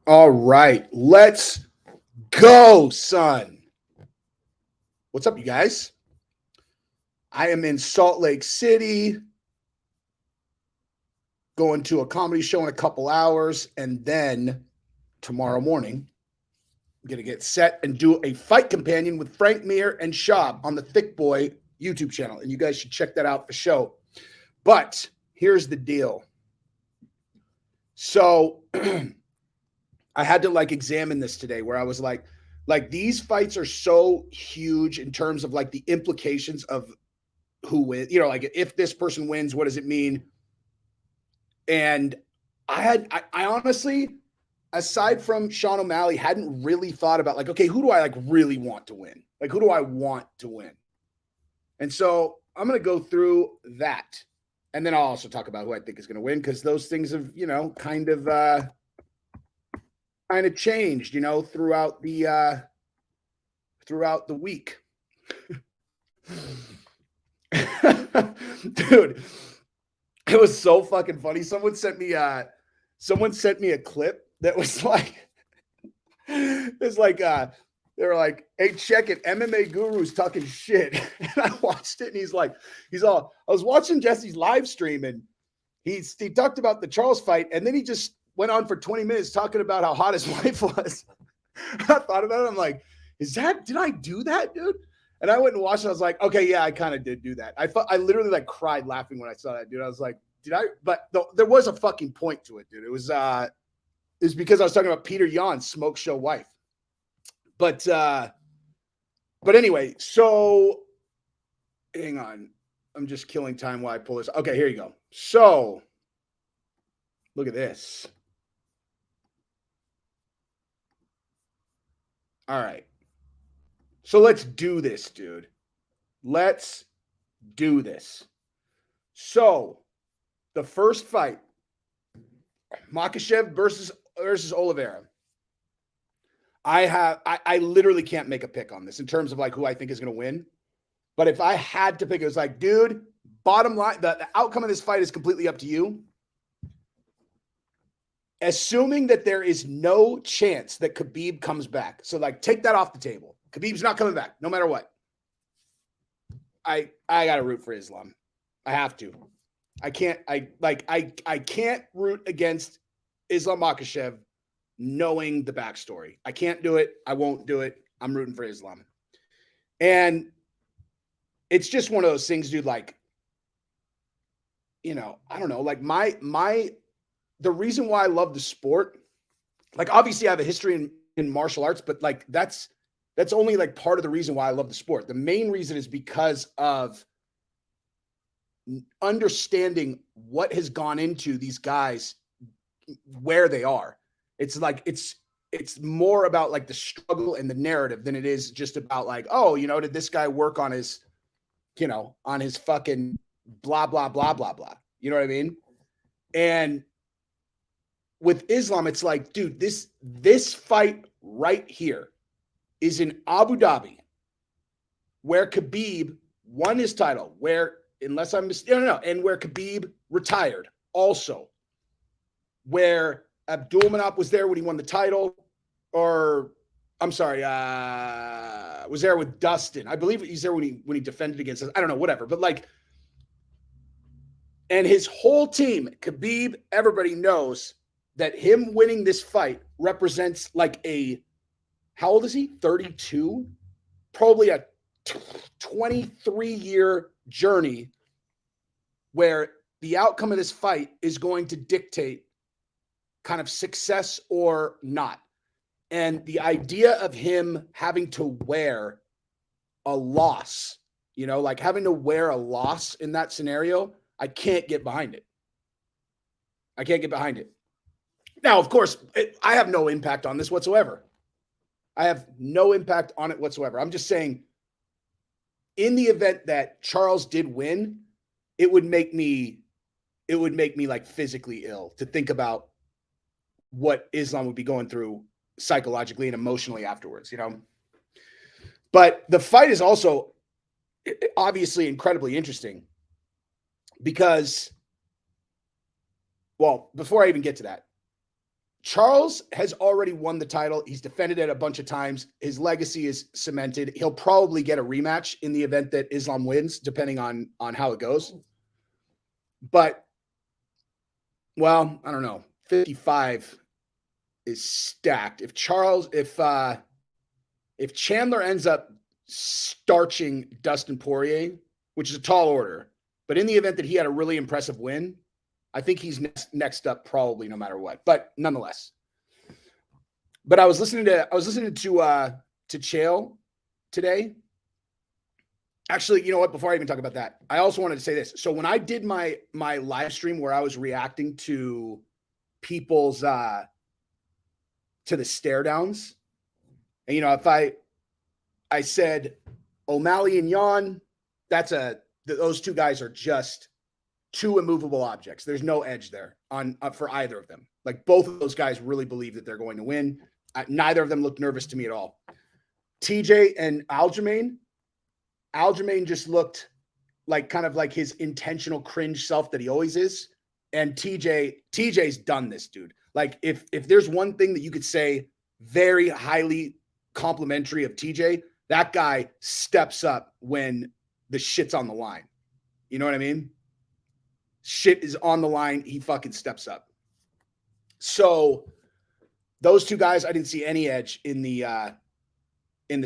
All right, let's go, son. What's up, you guys? I am in Salt Lake City, going to a comedy show in a couple hours, and then tomorrow morning, I'm going to get set and do a fight companion with Frank Mir and Shab on the Thick Boy YouTube channel, and you guys should check that out for show. But here's the deal. So I had to examine this today, where I was like these fights are so huge in terms of the implications of who wins, if this person wins, what does it mean? And I honestly, aside from Sean O'Malley, hadn't really thought about okay, who do I really want to win? Who do I want to win? And so I'm going to go through that. And then I'll also talk about who I think is going to win, because those things have, kind of changed, throughout the week. Dude, it was so fucking funny. Someone sent me a clip that was they were like, hey, check it, MMA Guru's talking shit. And I watched it, and he's all, I was watching Jesse's live stream, and he talked about the Charles fight, and then he just went on for 20 minutes talking about how hot his wife was. I thought about it. I'm like, did I do that, dude? And I went and watched it. I was like, okay, yeah, I kind of did do that. I literally cried laughing when I saw that, dude. I was like, did I? But there was a fucking point to it, dude. It was because I was talking about Petr Yan's smoke show wife. But anyway, so hang on. I'm just killing time while I pull this. Okay, here you go. So look at this. All right. So let's do this, dude. Let's do this. So the first fight, Makhachev versus Oliveira. I literally can't make a pick on this in terms of who I think is going to win. But if I had to pick, it was dude, bottom line, the outcome of this fight is completely up to you. Assuming that there is no chance that Khabib comes back. So take that off the table. Khabib's not coming back, no matter what. I gotta root for Islam. I have to. I can't root against Islam Mackachev knowing the backstory. I can't do it. I won't do it. I'm rooting for Islam. And it's just one of those things, dude, I don't know, the reason why I love the sport, obviously I have a history in martial arts, but that's only part of the reason why I love the sport. The main reason is because of understanding what has gone into these guys where they are. It's it's more about the struggle and the narrative than it is just about oh, did this guy work on his, on his fucking blah, blah, blah, blah, blah. You know what I mean? And with Islam, it's dude, this fight right here is in Abu Dhabi, where Khabib won his title, where, unless I'm mistaken, and where Khabib retired also, where Abdulmanap was there when he won the title, or I'm sorry, was there with Dustin. I believe he's there when he defended against us. I don't know, whatever. But and his whole team, Khabib, everybody knows that him winning this fight represents how old is he? 32? Probably a 23-year journey where the outcome of this fight is going to dictate kind of success or not. And the idea of him having to wear a loss, having to wear a loss in that scenario, I can't get behind it. I can't get behind it. Now, of course, I have no impact on this whatsoever. I have no impact on it whatsoever. I'm just saying, in the event that Charles did win, it would make me physically ill to think about what Islam would be going through psychologically and emotionally afterwards, But the fight is also obviously incredibly interesting because, well, before I even get to that, Charles has already won the title. He's defended it a bunch of times. His legacy is cemented. He'll probably get a rematch in the event that Islam wins, depending on how it goes. But, well, I don't know. 55 is stacked. If Chandler ends up starching Dustin Poirier, which is a tall order, but in the event that he had a really impressive win, I think he's next up probably no matter what. But nonetheless. But I was listening to Chael today. Actually, you know what? Before I even talk about that, I also wanted to say this. So when I did my live stream where I was reacting to people's to the stare downs, and if I said O'Malley and Yan, those two guys are just two immovable objects. There's no edge there for either of them. Like, both of those guys really believe that they're going to win. Neither of them looked nervous to me at all. TJ and Aljamain just looked like kind of like his intentional cringe self that he always is. And TJ's done this, dude. Like, if there's one thing that you could say very highly complimentary of TJ, that guy steps up when the shit's on the line. You know what I mean? Shit is on the line. He fucking steps up. So those two guys, I didn't see any edge in the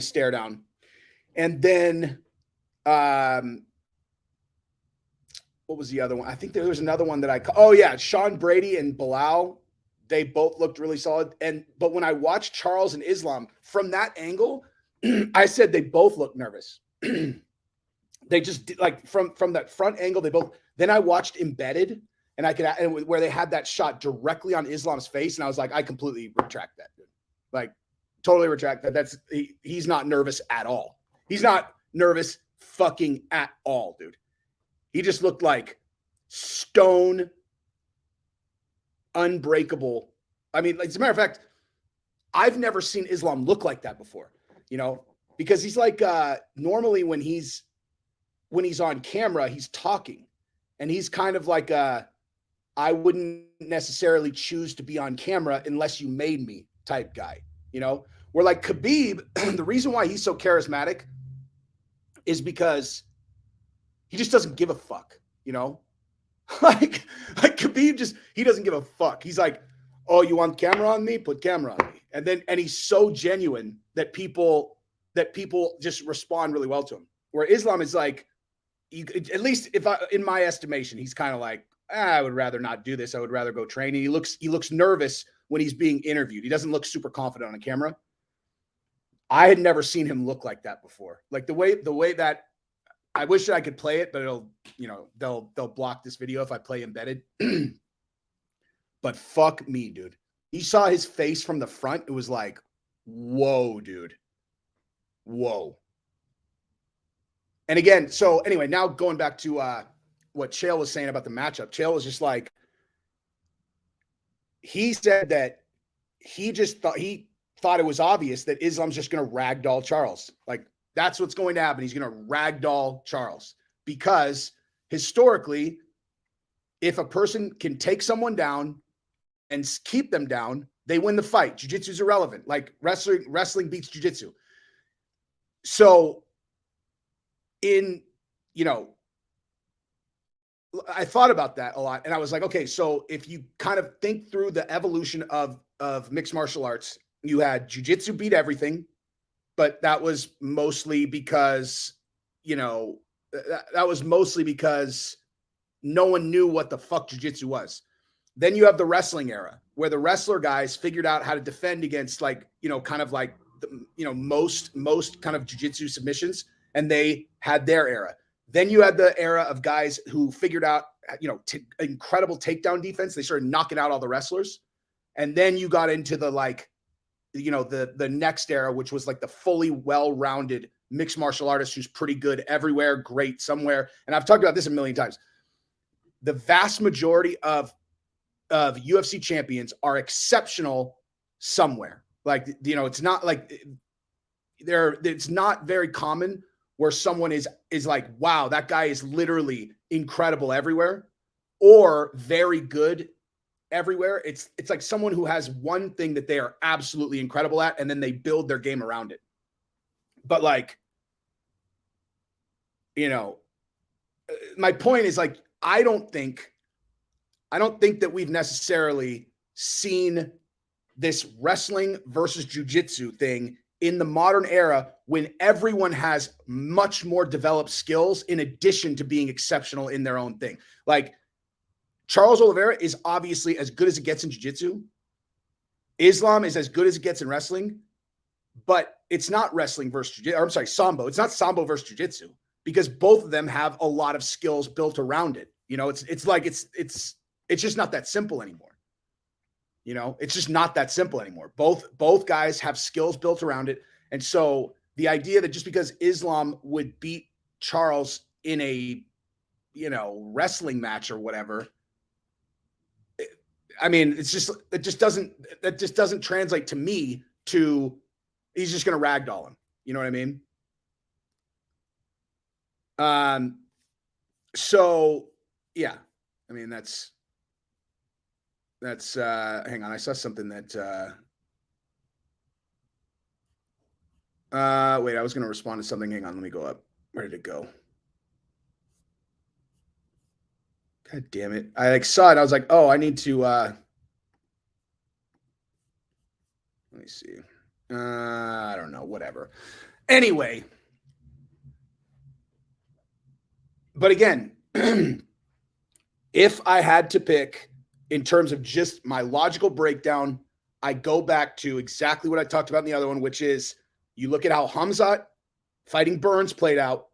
stare down. And then, what was the other one? I think there was another one that Sean Brady and Bilal. They both looked really solid. But when I watched Charles and Islam from that angle, I said they both looked nervous. They just like from that front angle, they both. Then I watched Embedded, and where they had that shot directly on Islam's face, and I was like, I completely retract that, dude. Like, totally retract that. He's not nervous at all. He's not nervous fucking at all, dude. He just looked like stone unbreakable. I mean, like, as a matter of fact, I've never seen Islam look like that before, because he's like, normally when he's on camera, he's talking, and he's kind of like I wouldn't necessarily choose to be on camera unless you made me type guy, where like Khabib, the reason why he's so charismatic is because he just doesn't give a fuck, like Khabib he doesn't give a fuck. He's like, oh, you want camera on me? Put camera on me. And he's so genuine that people just respond really well to him. Where Islam is like, at least in my estimation, he's kind of like, I would rather not do this. I would rather go train. And he looks nervous when he's being interviewed. He doesn't look super confident on a camera. I had never seen him look like that before. Like the way that I wish I could play it, but they'll block this video if I play Embedded. But fuck me, dude. You saw his face from the front. It was like, whoa, dude. Whoa. And again, so anyway, now going back to what Chael was saying about the matchup. Chael was just like, he said that he thought it was obvious that Islam's just going to ragdoll Charles. Like, that's what's going to happen. He's going to ragdoll Charles, because historically, if a person can take someone down and keep them down, they win the fight. Jiu-jitsu is irrelevant. Like, wrestling beats jiu-jitsu. So I thought about that a lot, and I was like, okay, so if you kind of think through the evolution of mixed martial arts, you had jiu-jitsu beat everything, but that was mostly because, that was mostly because no one knew what the fuck jiu-jitsu was. Then you have the wrestling era, where the wrestler guys figured out how to defend against, like, kind of like, most kind of jiu-jitsu submissions, and they had their era. Then you had the era of guys who figured out, incredible takedown defense. They started knocking out all the wrestlers. And then you got into the, like, the next era, which was like the fully well-rounded mixed martial artist who's pretty good everywhere, great somewhere. And I've talked about this a million times. The vast majority of UFC champions are exceptional somewhere. Like, it's not like it's not very common where someone is like, wow, that guy is literally incredible everywhere, or very good everywhere. It's like someone who has one thing that they are absolutely incredible at, and then they build their game around it. But like, you know, my point is like, I don't think that we've necessarily seen this wrestling versus jiu-jitsu thing in the modern era when everyone has much more developed skills in addition to being exceptional in their own thing. Like Charles Oliveira is obviously as good as it gets in jiu-jitsu. Islam is as good as it gets in wrestling, but it's not wrestling versus jiu-jitsu. I'm sorry, Sambo. It's not Sambo versus jiu-jitsu because both of them have a lot of skills built around it. You know, it's just not that simple anymore. You know, it's just not that simple anymore. Both guys have skills built around it. And so the idea that just because Islam would beat Charles in a, you know, wrestling match or whatever, I mean, that just doesn't translate to me to he's just going to ragdoll him. You know what I mean? So yeah, I mean, that's hang on. I saw something that, wait, I was going to respond to something. Hang on. Let me go up. Where did it go? God damn it. I like saw it. I was like, oh, I need to, let me see. I don't know, whatever. Anyway. But again, if I had to pick in terms of just my logical breakdown, I go back to exactly what I talked about in the other one, which is you look at how Khamzat fighting Burns played out,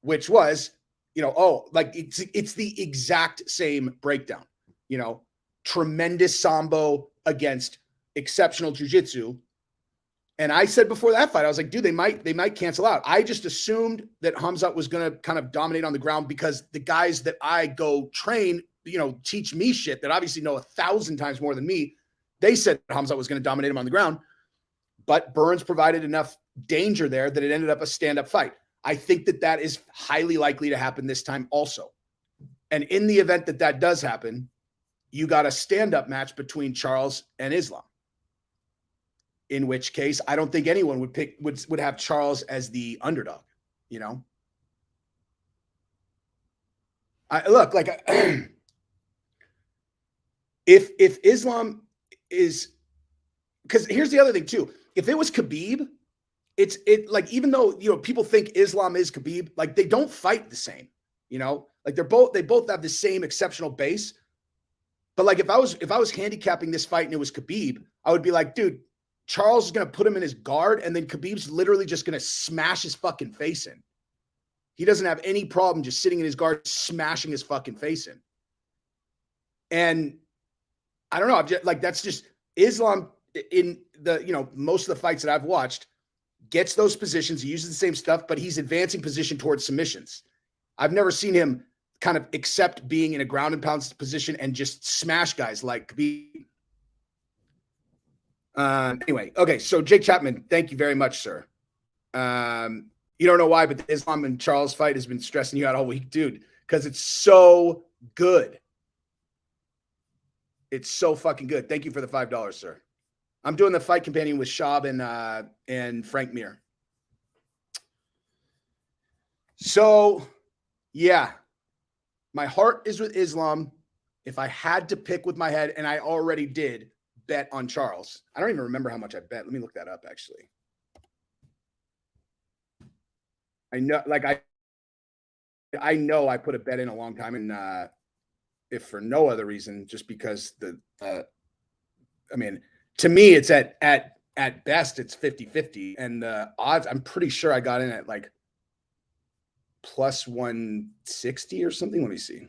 which was, you know, oh, like it's the exact same breakdown, you know, tremendous Sambo against exceptional jiu-jitsu. And I said before that fight, I was like, dude, they might cancel out. I just assumed that Khamzat was going to kind of dominate on the ground because the guys that I go train, you know, teach me shit that obviously know 1,000 times more than me. They said Khamzat was going to dominate him on the ground, but Burns provided enough danger there that it ended up a stand-up fight. I think that is highly likely to happen this time also. And in the event that does happen, you got a stand-up match between Charles and Islam. In which case, I don't think anyone would have Charles as the underdog, you know? Look, like if Islam is, because here's the other thing too. If it was Khabib, it's like, even though, you know, people think Islam is Khabib, like they don't fight the same, you know, like they both have the same exceptional base. But like if I was handicapping this fight and it was Khabib, I would be like, dude, Charles is going to put him in his guard, and then Khabib's literally just going to smash his fucking face in. He doesn't have any problem just sitting in his guard, smashing his fucking face in. And I don't know. I'm just, like, that's just Islam in the, you know, most of the fights that I've watched gets those positions. He uses the same stuff, but he's advancing position towards submissions. I've never seen him kind of accept being in a ground and pound position and just smash guys like Khabib. Anyway, okay, so Jake Chapman, thank you very much, sir. You don't know why, but the Islam and Charles fight has been stressing you out all week, dude, because it's so good. It's so fucking good. Thank you for the $5, sir. I'm doing the fight companion with Shab and Frank Mir. So, yeah, my heart is with Islam. If I had to pick with my head, and I already did, bet on Charles. I don't even remember how much I bet. Let me look that up, actually. I know, like, I know I put a bet in a long time, and if for no other reason, just because I mean, to me, it's at best, it's 50-50. And the odds, I'm pretty sure I got in at like plus 160 or something. Let me see.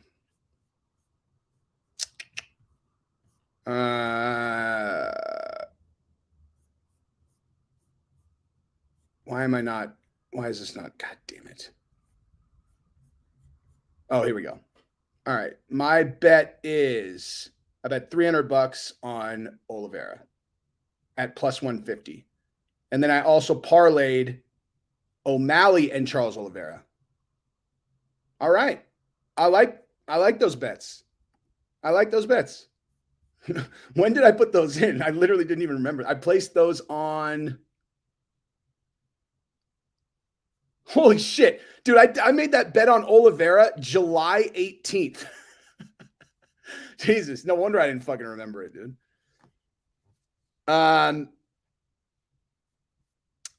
Why is this not? God damn it. Oh, here we go. All right. My bet is I bet $300 on Oliveira at plus 150. And then I also parlayed O'Malley and Charles Oliveira. All right. I like those bets. I like those bets. When did I put those in? I literally didn't even remember. I placed those on. Holy shit. Dude, I made that bet on Oliveira July 18th. Jesus, no wonder I didn't fucking remember it, dude.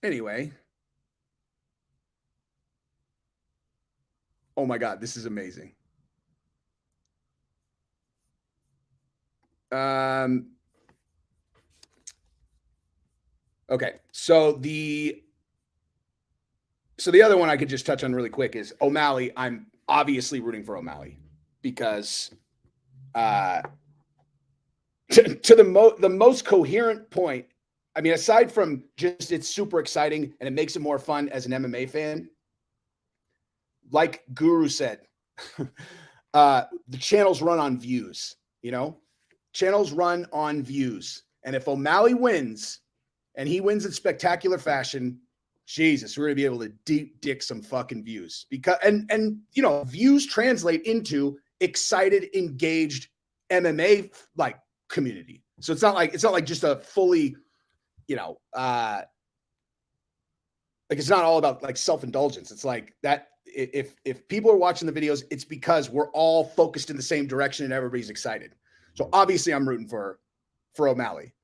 Anyway. Oh my God, this is amazing. Okay, so the other one I could just touch on really quick is O'Malley. I'm obviously rooting for O'Malley because to the most coherent point, I mean, aside from just it's super exciting and it makes it more fun as an MMA fan, like Guru said, the channels run on views, you know? Channels run on views. And if O'Malley wins, and he wins in spectacular fashion, Jesus, we're going to be able to deep dick some fucking views. Because and you know, views translate into excited, engaged MMA like community. So it's not like just a fully, you know, like it's not all about like self-indulgence. It's like that if people are watching the videos, it's because we're all focused in the same direction and everybody's excited. So obviously I'm rooting for O'Malley.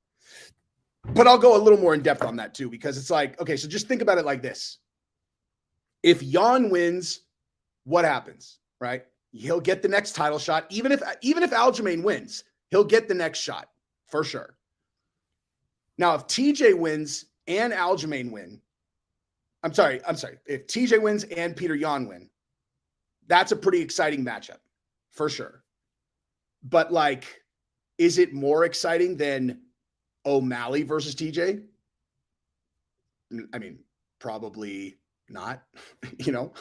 But I'll go a little more in depth on that too, because it's like, okay, so just think about it like this. If Yan wins, what happens, right? He'll get the next title shot. Even if Aljamain wins, he'll get the next shot for sure. Now, if TJ wins and Aljamain win, I'm sorry. If TJ wins and Petr Yan win, that's a pretty exciting matchup for sure. But like, is it more exciting than O'Malley versus TJ? I mean, probably not, you know,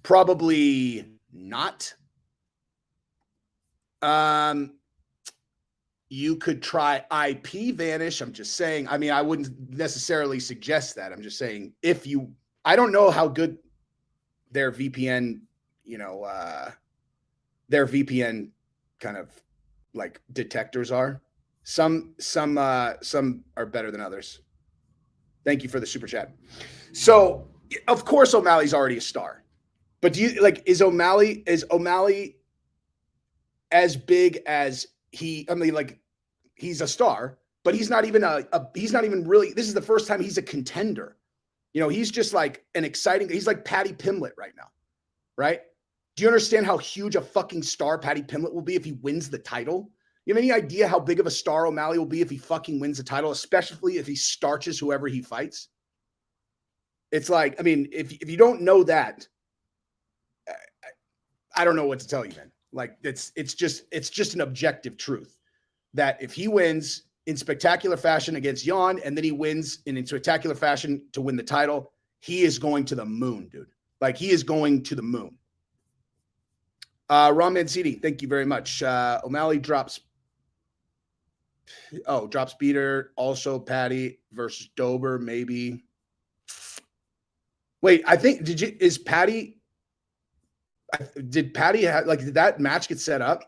probably not. You could try IP Vanish. I'm just saying, I mean, I wouldn't necessarily suggest that. I'm just saying I don't know how good their VPN, you know, their VPN kind of like detectors are. Some are better than others. Thank you for the super chat. So, of course, O'Malley's already a star, but do you like is O'Malley as big as he? I mean, like he's a star, but he's not even he's not even really. This is the first time he's a contender. You know, he's just like an exciting. He's like Paddy Pimblett right now, right? Do you understand how huge a fucking star Paddy Pimblett will be if he wins the title? You have any idea how big of a star O'Malley will be if he fucking wins the title, especially if he starches whoever he fights? It's like, I mean, if you don't know that, I don't know what to tell you, man. Like it's just an objective truth that if he wins in spectacular fashion against Yan and then he wins in spectacular fashion to win the title, he is going to the moon, dude. Like he is going to the moon. Ron Mancini, thank you very much. O'Malley drops beater. Also Paddy versus Dober, maybe. Wait, I think did Paddy have did that match get set up?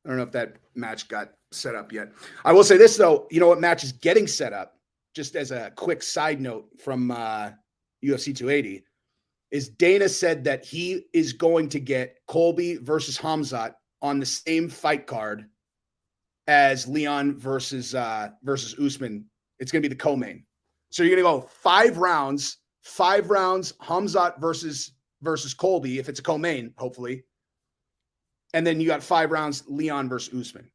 I don't know if that match got set up yet. I will say this though, you know what match is getting set up? Just as a quick side note from UFC 280, is Dana said that he is going to get Colby versus Khamzat on the same fight card as Leon versus Usman. It's going to be the co-main. So you're going to go 5 rounds, Khamzat versus Colby, if it's a co-main, hopefully. And then you got 5 rounds, Leon versus Usman.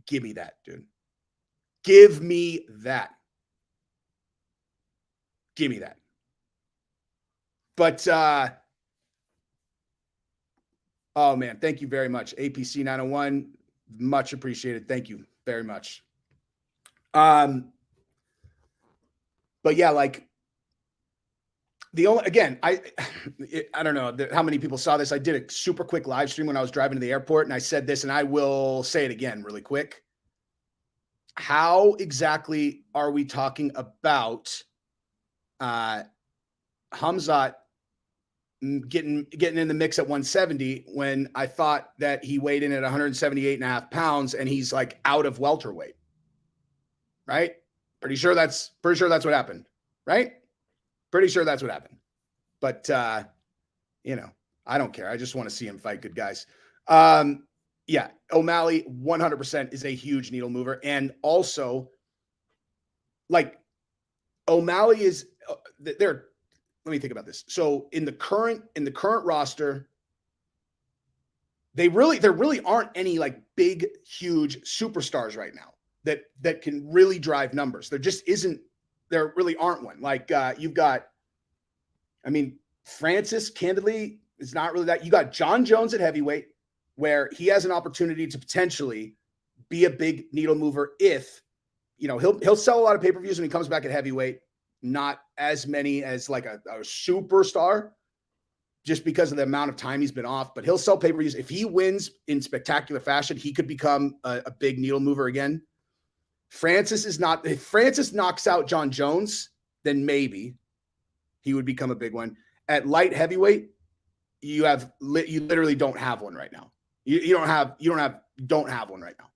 Give me that, dude. Give me that. Give me that. But, oh man, thank you very much. APC 901, much appreciated. Thank you very much. But yeah, like I don't know how many people saw this. I did a super quick live stream when I was driving to the airport and I said this, and I will say it again really quick. How exactly are we talking about Khamzat getting in the mix at 170 when I thought that he weighed in at 178.5 pounds and he's like out of welterweight. Right? Pretty sure that's what happened. Right? Pretty sure that's what happened. But you know, I don't care. I just want to see him fight good guys. Yeah, O'Malley 100% is a huge needle mover. And also, like, O'Malley is there. Let me think about this. So in the current roster, there really aren't any like big, huge superstars right now that can really drive numbers. There just isn't. There really aren't one. Like you've got, I mean, Francis, candidly, is not really that. You got John Jones at heavyweight, where he has an opportunity to potentially be a big needle mover if, you know, he'll sell a lot of pay-per-views when he comes back at heavyweight, not as many as like a superstar, just because of the amount of time he's been off, but he'll sell pay-per-views. If he wins in spectacular fashion, he could become a big needle mover again. If Francis knocks out John Jones, then maybe he would become a big one. At light heavyweight, you literally don't have one right now. You don't have one right now.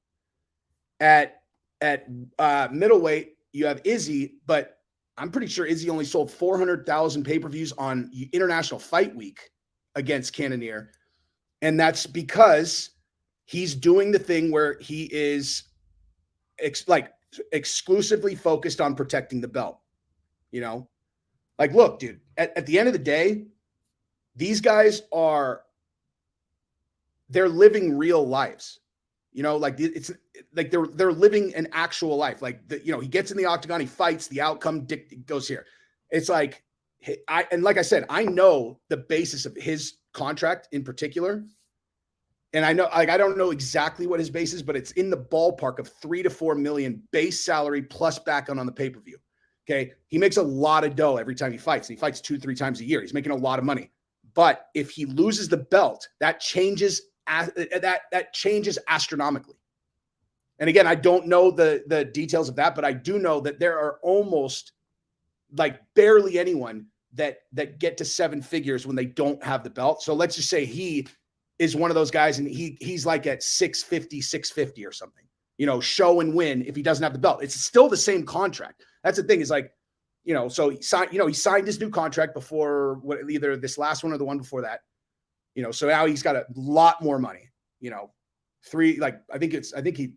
At middleweight, you have Izzy, but I'm pretty sure Izzy only sold 400,000 pay-per-views on International Fight Week against Cannonier. And that's because he's doing the thing where he is exclusively focused on protecting the belt. You know, like, look, dude, at the end of the day, these guys they're living real lives. You know, like it's like they're living an actual life. Like, you know, he gets in the octagon, he fights, the outcome goes here. It's like, like I said, I know the basis of his contract in particular. And I know, like, I don't know exactly what his base is, but it's in the ballpark of 3 to 4 million base salary plus back on the pay-per-view. Okay. He makes a lot of dough every time he fights. He fights 2-3 times a year. He's making a lot of money. But if he loses the belt, that changes astronomically. And again, I don't know the details of that, but I do know that there are almost like barely anyone that get to 7 figures when they don't have the belt. So let's just say he is one of those guys and he's like at 650 or something, you know, show and win if he doesn't have the belt. It's still the same contract. That's the thing, is like, you know, so he signed his new contract before either this last one or the one before that. You know, so now he's got a lot more money, you know, I think he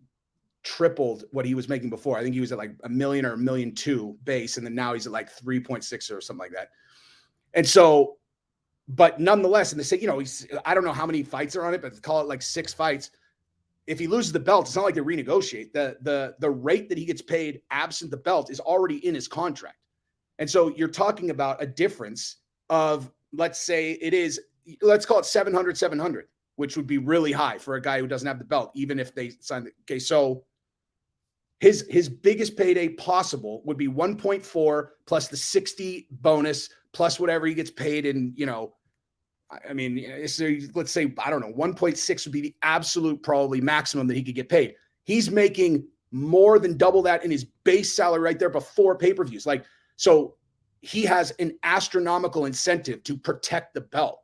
tripled what he was making before. I think he was at like $1 million or $1.2 million base. And then now he's at like 3.6 or something like that. And so, but nonetheless, and they say, you know, I don't know how many fights are on it, but call it like 6 fights. If he loses the belt, it's not like they renegotiate. The rate that he gets paid absent the belt is already in his contract. And so you're talking about a difference of, let's call it 700, which would be really high for a guy who doesn't have the belt, even if they sign it. Okay. So his biggest payday possible would be 1.4 plus the 60 bonus plus whatever he gets paid in, you know, I mean, let's say, I don't know, 1.6 would be the absolute probably maximum that he could get paid. He's making more than double that in his base salary right there before pay-per-views. Like, so he has an astronomical incentive to protect the belt,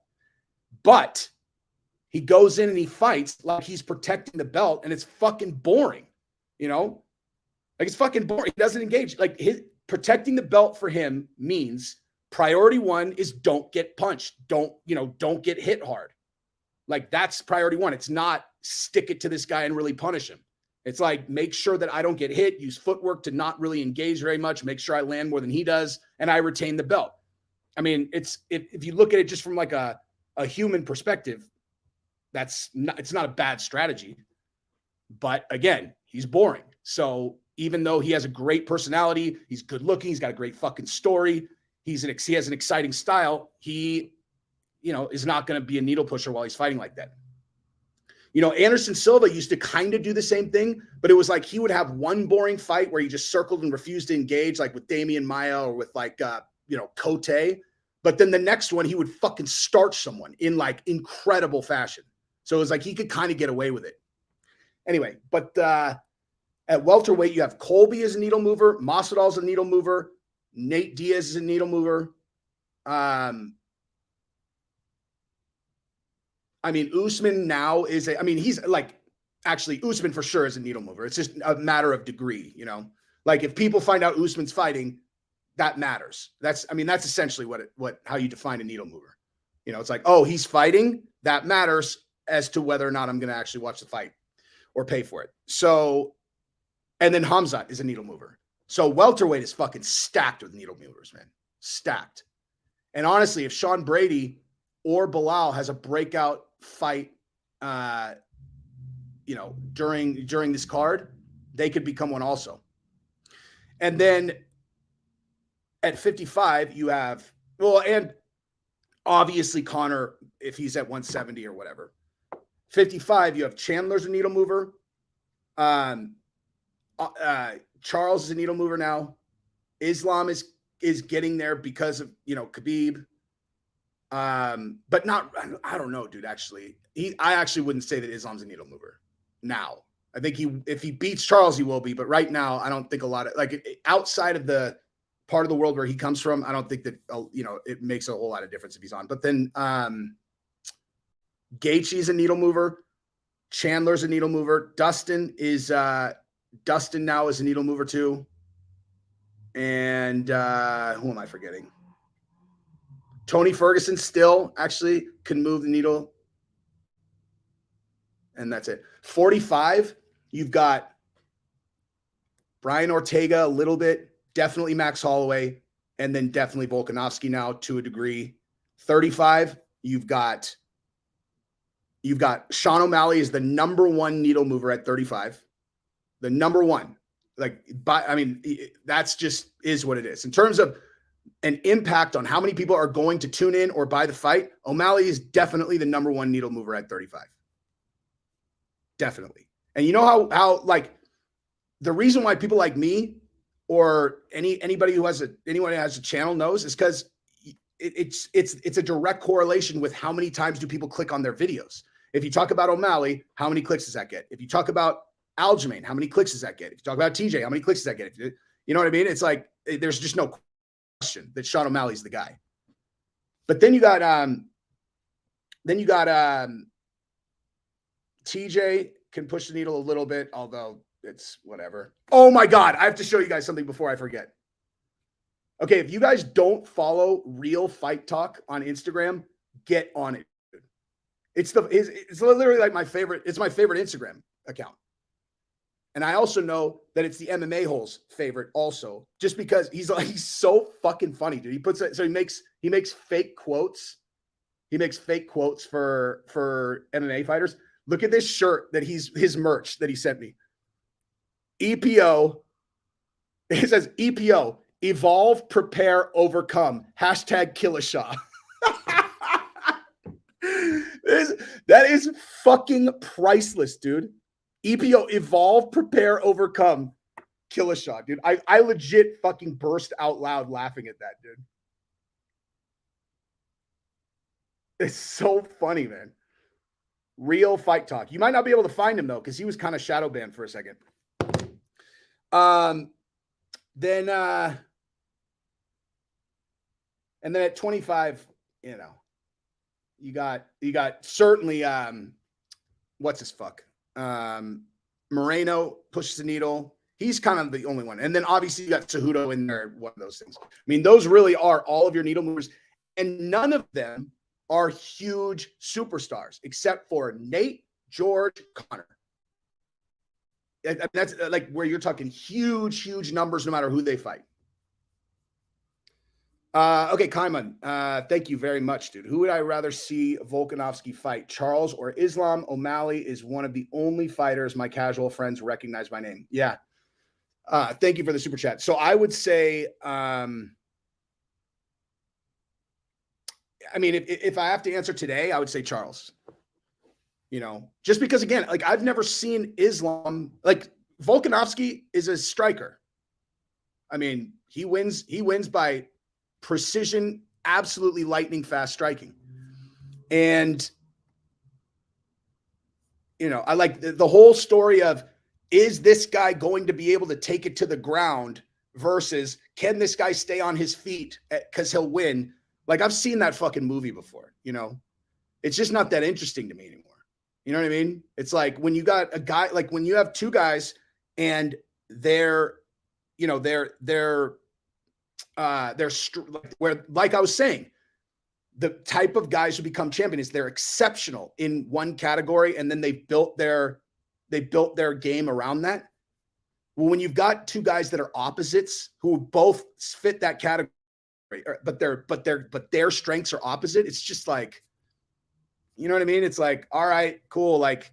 but he goes in and he fights like he's protecting the belt, and it's fucking boring, you know? Like, it's fucking boring. He doesn't engage. Like, protecting the belt for him means priority 1 is don't get punched. Don't get hit hard. Like, that's priority 1. It's not stick it to this guy and really punish him. It's like, make sure that I don't get hit, use footwork to not really engage very much, make sure I land more than he does, and I retain the belt. I mean, if you look at it just from like a human perspective, it's not a bad strategy. But again, he's boring. So even though he has a great personality, he's good looking, he's got a great fucking story, he has an exciting style, he, you know, is not going to be a needle pusher while he's fighting like that. You know, Anderson Silva used to kind of do the same thing, but it was like he would have one boring fight where he just circled and refused to engage, like with Damian Maia or with like, Cote. But then the next one, he would fucking starch someone in like incredible fashion. So it was like he could kind of get away with it. Anyway, but at welterweight, you have Colby as a needle mover, Masvidal as a needle mover, Nate Diaz is a needle mover. I mean, Usman now is he's like, actually, Usman for sure is a needle mover. It's just a matter of degree, you know? Like if people find out Usman's fighting, that matters. That's essentially how you define a needle mover. You know, it's like, oh, he's fighting. That matters as to whether or not I'm going to actually watch the fight or pay for it. So, and then Khamzat is a needle mover. So welterweight is fucking stacked with needle movers, man. Stacked. And honestly, if Sean Brady or Bilal has a breakout fight, you know, during this card, they could become one also. And then at 55, you have, well, and obviously Conor, if he's at 170 or whatever. 55, you have Chandler's a needle mover. Charles is a needle mover now. Islam is getting there because of, you know, Khabib. But not, I don't know, dude, actually. I actually wouldn't say that Islam's a needle mover now. I think if he beats Charles, he will be. But right now, I don't think a lot of, like, outside of the part of the world where he comes from, I don't think that, you know, it makes a whole lot of difference if he's on. But then Gaethje's a needle mover. Chandler's a needle mover. Dustin now is a needle mover too. And who am I forgetting? Tony Ferguson still actually can move the needle. And that's it. 45, you've got Brian Ortega a little bit, definitely Max Holloway, and then definitely Volkanovski now to a degree. 35, you've got Sean O'Malley is the number one needle mover at 35. The number one. That's just is what it is. In terms of an impact on how many people are going to tune in or buy the fight, O'Malley is definitely the number one needle mover at 35. Definitely. And you know how like the reason why people like me or anybody who has anyone who has a channel knows is because it's a direct correlation with how many times do people click on their videos. If you talk about O'Malley, how many clicks does that get? If you talk about Aljamain, how many clicks does that get? If you talk about TJ, how many clicks does that get? You know what I mean? It's like there's just no question that Sean O'Malley's the guy. But then you got TJ can push the needle a little bit, although it's whatever. Oh my God, I have to show you guys something before I forget. Okay, if you guys don't follow Real Fight Talk on Instagram, get on it. It's literally like my favorite. It's my favorite Instagram account. And I also know that it's the MMA Hole's favorite also, just because he's so fucking funny, dude. He puts it, so he makes fake quotes. He makes fake quotes for MMA fighters. Look at this shirt that his merch that he sent me. EPO. It says EPO, evolve, prepare, overcome. #Dillashaw. That is fucking priceless, dude. EPO, evolve, prepare, overcome. Dillashaw, dude. I legit fucking burst out loud laughing at that, dude. It's so funny, man. Real Fight Talk. You might not be able to find him though, because he was kind of shadow banned for a second. Then at 25, you know, you got certainly what's his fuck? Moreno pushes the needle. He's kind of the only one. And then obviously you got Cejudo in there, one of those things. I mean, those really are all of your needle movers, and none of them are huge superstars except for Nate, George, Conor. That's like where you're talking huge numbers no matter who they fight. Okay, Kaiman, thank you very much, dude. Who would I rather see Volkanovski fight, Charles or Islam? O'Malley is one of the only fighters my casual friends recognize by name. Yeah. Thank you for the super chat. So I would say, I mean, if I have to answer today, I would say Charles. You know, just because, again, like I've never seen Islam, like Volkanovski is a striker. I mean, he wins by precision, absolutely lightning fast striking. And, you know, I like the whole story of, is this guy going to be able to take it to the ground versus can this guy stay on his feet because he'll win? Like I've seen that fucking movie before, you know? it's just not that interesting to me anymore. You know what I mean? It's like when you got a guy, like when you have two guys and they're, you know, like I was saying, the type of guys who become champions, they're exceptional in one category, and then they built their game around that. Well, when you've got two guys that are opposites who both fit that category, but their strengths are opposite, it's just like, you know what I mean? It's like, all right, cool. Like,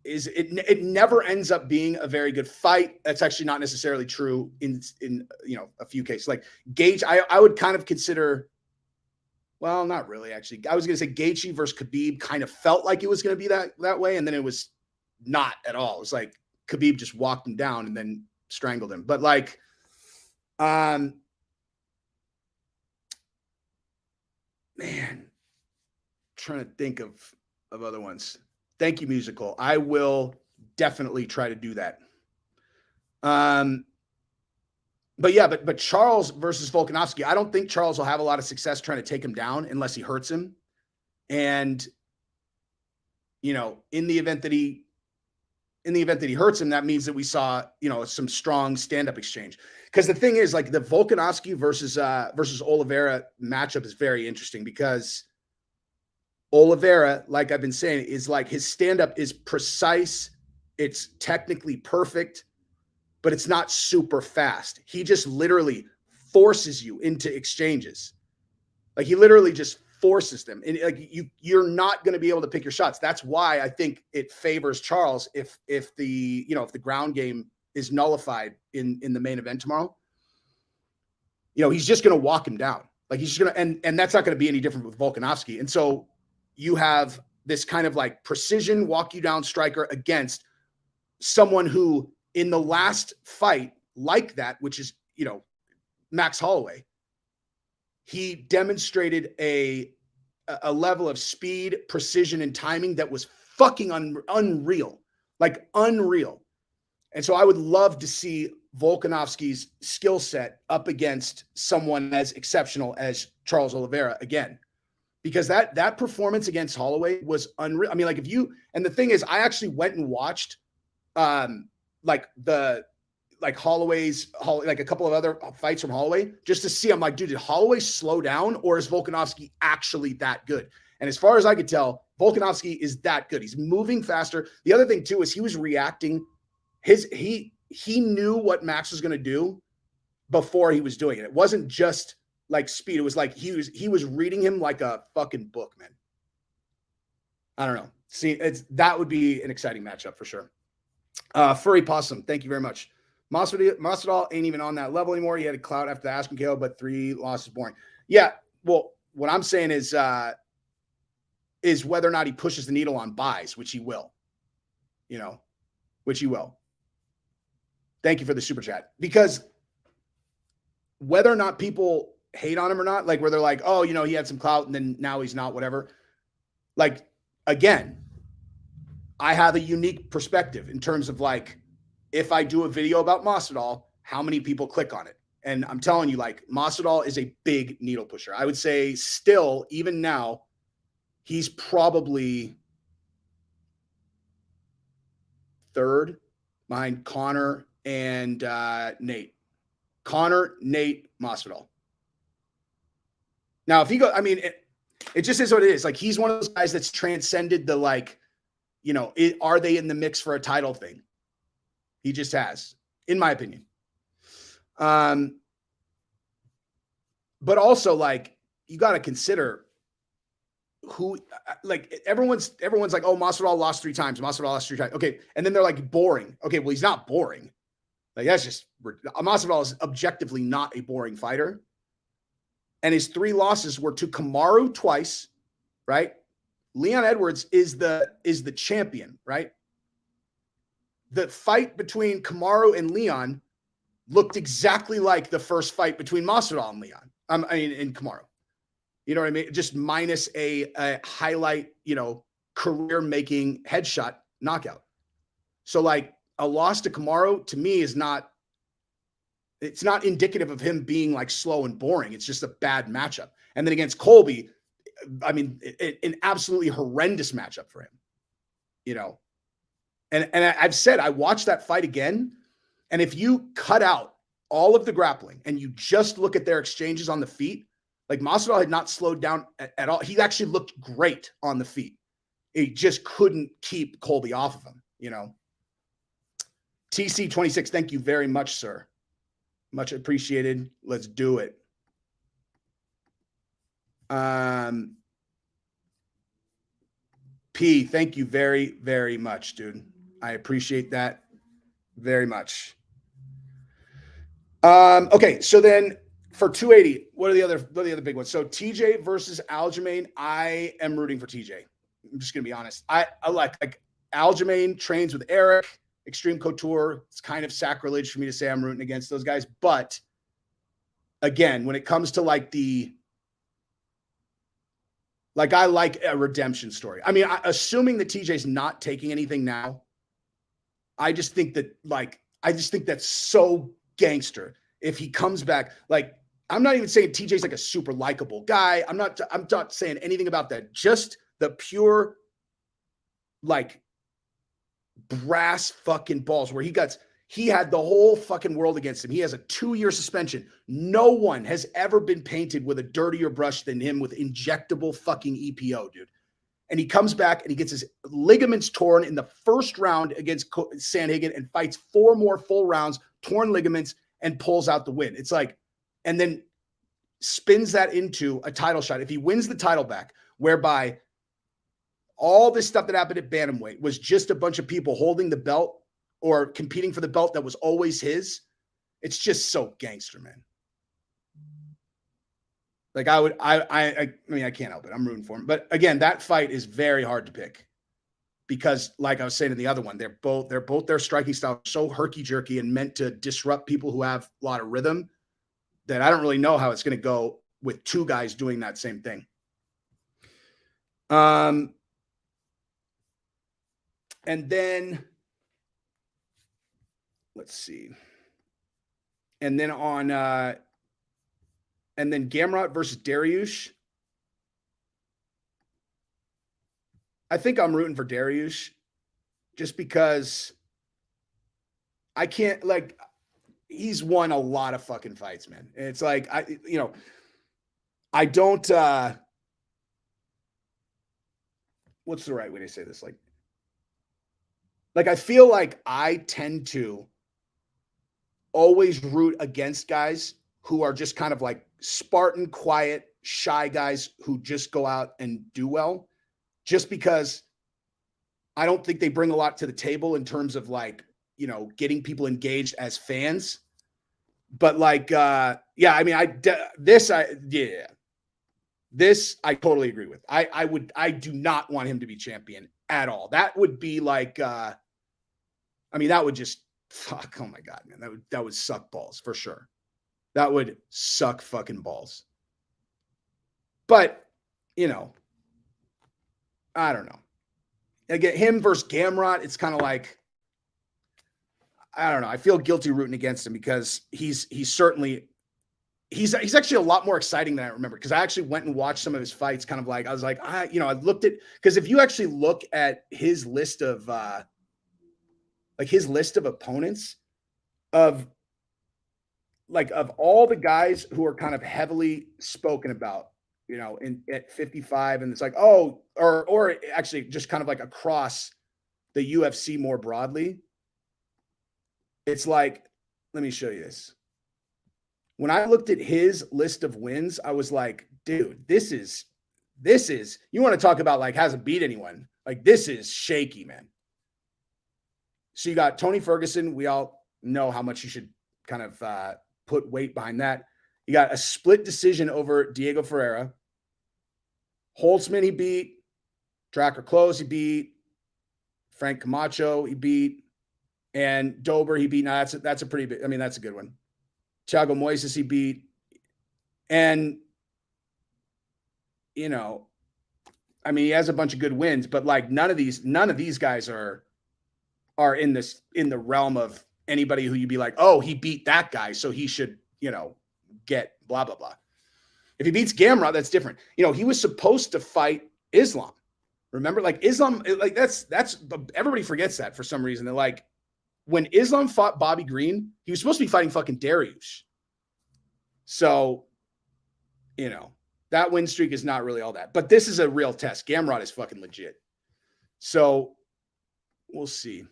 it never ends up being a very good fight. That's actually not necessarily true in you know, a few cases. Like Gage, I would kind of consider, well, not really actually. I was going to say Gaethje versus Khabib kind of felt like it was going to be that way, and then it was not at all. It was like Khabib just walked him down and then strangled him. But like, man, trying to think of other ones. Thank you, Musical. I will definitely try to do that. But yeah, but Charles versus Volkanovski, I don't think Charles will have a lot of success trying to take him down unless he hurts him. And, you know, in the event that he hurts him, that means that we saw, you know, some strong stand-up exchange. Because the thing is, like, the Volkanovski versus Oliveira matchup is very interesting because Oliveira, like I've been saying, is like his stand-up is precise. It's technically perfect, but it's not super fast. He just literally forces you into exchanges. Like he literally just forces them. And like you're not going to be able to pick your shots. That's why I think it favors Charles if the ground game is nullified in the main event tomorrow. You know, he's just going to walk him down. Like he's just going to, and that's not going to be any different with Volkanovski. And so you have this kind of like precision walk you down striker against someone who in the last fight like that, which is, you know, Max Holloway, he demonstrated a level of speed, precision, and timing that was fucking unreal, like unreal. And so I would love to see Volkanovski's skill set up against someone as exceptional as Charles Oliveira again, because that performance against Holloway was unreal. I mean, like and the thing is, I actually went and watched like Holloway's, like a couple of other fights from Holloway just to see. I'm like, dude, did Holloway slow down or is Volkanovski actually that good? And as far as I could tell, Volkanovski is that good. He's moving faster. The other thing too is he was reacting. He knew what Max was going to do before he was doing it. It wasn't just like speed. It was like he was reading him like a fucking book, man. I don't know. See, that would be an exciting matchup for sure. Furry Possum, thank you very much. Masvidal ain't even on that level anymore. He had a clout after the Askren KO, but 3 losses boring. Yeah, well, what I'm saying is whether or not he pushes the needle on buys, which he will. You know, which he will. Thank you for the super chat. Because whether or not people hate on him or not, like where they're like, oh, you know, he had some clout and then now he's not, whatever. Like, again, I have a unique perspective in terms of like, if I do a video about Masvidal, how many people click on it? And I'm telling you, like, Masvidal is a big needle pusher. I would say still, even now, he's probably third behind Conor and Nate. Conor, Nate, Masvidal. Now, if he goes, I mean, it just is what it is. Like, he's one of those guys that's transcended the, like, you know, are they in the mix for a title thing? He just has, in my opinion. But also, like, you got to consider who, like, everyone's like, oh, Masvidal lost 3 times. Masvidal lost 3 times. Okay. And then they're like, boring. Okay. Well, he's not boring. Like, that's just, Masvidal is objectively not a boring fighter. And his 3 losses were to Kamaru twice, right? Leon Edwards is the champion, right? The fight between Kamaru and Leon looked exactly like the first fight between Masvidal and Leon. And Kamaru. You know what I mean? Just minus a highlight, you know, career-making headshot knockout. So, like, a loss to Kamaru, to me, it's not indicative of him being, like, slow and boring. It's just a bad matchup. And then against Colby, I mean, an absolutely horrendous matchup for him, you know. And I've said, I watched that fight again. And if you cut out all of the grappling and you just look at their exchanges on the feet, like Masvidal had not slowed down at all. He actually looked great on the feet. He just couldn't keep Colby off of him, you know. TC26, thank you very much, sir. Much appreciated. Let's do it. P, thank you very, very much, dude. I appreciate that very much. Okay, so then for 280, what are the other big ones? So TJ versus Aljamain. I am rooting for TJ. I'm just gonna be honest. I like Aljamain trains with Eric, Extreme Couture. It's kind of sacrilege for me to say I'm rooting against those guys, but again, when it comes to like I like a redemption story. I mean, assuming that TJ's not taking anything now, I just think that's so gangster. If he comes back, like, I'm not even saying TJ's like a super likable guy. I'm not saying anything about that. Just the pure, like, brass fucking balls where he had the whole fucking world against him. He has a 2-year suspension. No one has ever been painted with a dirtier brush than him with injectable fucking EPO, dude. And he comes back and he gets his ligaments torn in the first round against Sandhagen and fights 4 more full rounds, torn ligaments, and pulls out the win. It's like, and then spins that into a title shot. If he wins the title back, whereby all this stuff that happened at bantamweight was just a bunch of people holding the belt or competing for the belt that was always his, it's just so gangster, man. Like I mean, I can't help it. I'm rooting for him. But again, that fight is very hard to pick because, like I was saying in the other one, they're both their striking style so herky-jerky and meant to disrupt people who have a lot of rhythm that I don't really know how it's going to go with 2 guys doing that same thing. And then let's see. And then and then Gamrot versus Dariush. I think I'm rooting for Dariush just because I can't, like, he's won a lot of fucking fights, man. And it's like, I don't, what's the right way to say this? Like I feel like I tend to always root against guys who are just kind of like Spartan, quiet, shy guys who just go out and do well, just because I don't think they bring a lot to the table in terms of, like, getting people engaged as fans. But like, yeah, I mean, this I totally agree with. I do not want him to be champion at all. That would be like, I mean, that would just fuck. Oh my God, man. That would suck balls for sure. That would suck fucking balls. But, I don't know. Again, him versus Gamrot, it's kind of like, I don't know. I feel guilty rooting against him because he's actually a lot more exciting than I remember, because I actually went and watched some of his fights. Kind of like, I was like, I looked at, because if you actually look at his list of opponents of all the guys who are kind of heavily spoken about, at 55, and it's like, oh, or actually just kind of like across the UFC more broadly. It's like, let me show you this. When I looked at his list of wins, I was like, dude, this is, you want to talk about like hasn't beat anyone. Like, this is shaky, man. So you got Tony Ferguson. We all know how much you should kind of put weight behind that. You got a split decision over Diego Ferreira. Holtzman, he beat. Drakkar Klose, he beat. Frank Camacho, he beat. And Dober, he beat. Now that's a pretty big, I mean, that's a good one. Thiago Moises, he beat. And, I mean, he has a bunch of good wins, but like none of these guys are in the realm of anybody who you'd be like, oh, he beat that guy, so he should, get blah, blah, blah. If he beats Gamrot, that's different. You know, he was supposed to fight Islam. Remember, like Islam, like that's everybody forgets that for some reason. They're like, when Islam fought Bobby Green, he was supposed to be fighting fucking Dariush. So, you know, that win streak is not really all that. But this is a real test. Gamrot is fucking legit. So we'll see.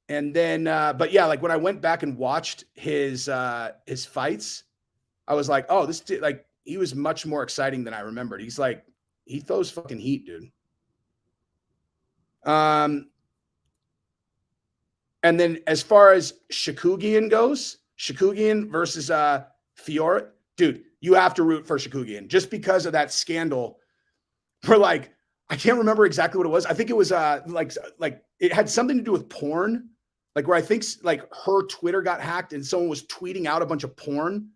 And then, but yeah, like when I went back and watched his fights, I was like, oh, this dude, like he was much more exciting than I remembered. He's like, he throws fucking heat, dude. And then as far as Shakugian goes, Shakugian versus Fiore, dude, you have to root for Shakugian just because of that scandal. For like, I can't remember exactly what it was. I think it was like it had something to do with porn, like where I think like her Twitter got hacked and someone was tweeting out a bunch of porn.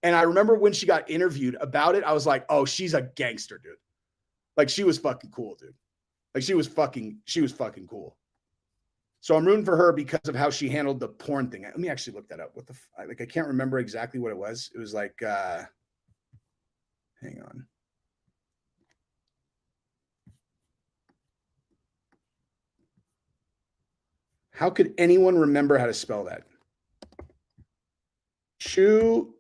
And I remember when she got interviewed about it, I was like, oh, she's a gangster, dude. Like she was fucking cool, dude. Like she was fucking cool. So I'm rooting for her because of how she handled the porn thing. Let me actually look that up. What the like? I can't remember exactly what it was. It was like, hang on. How could anyone remember how to spell that? Shakugian.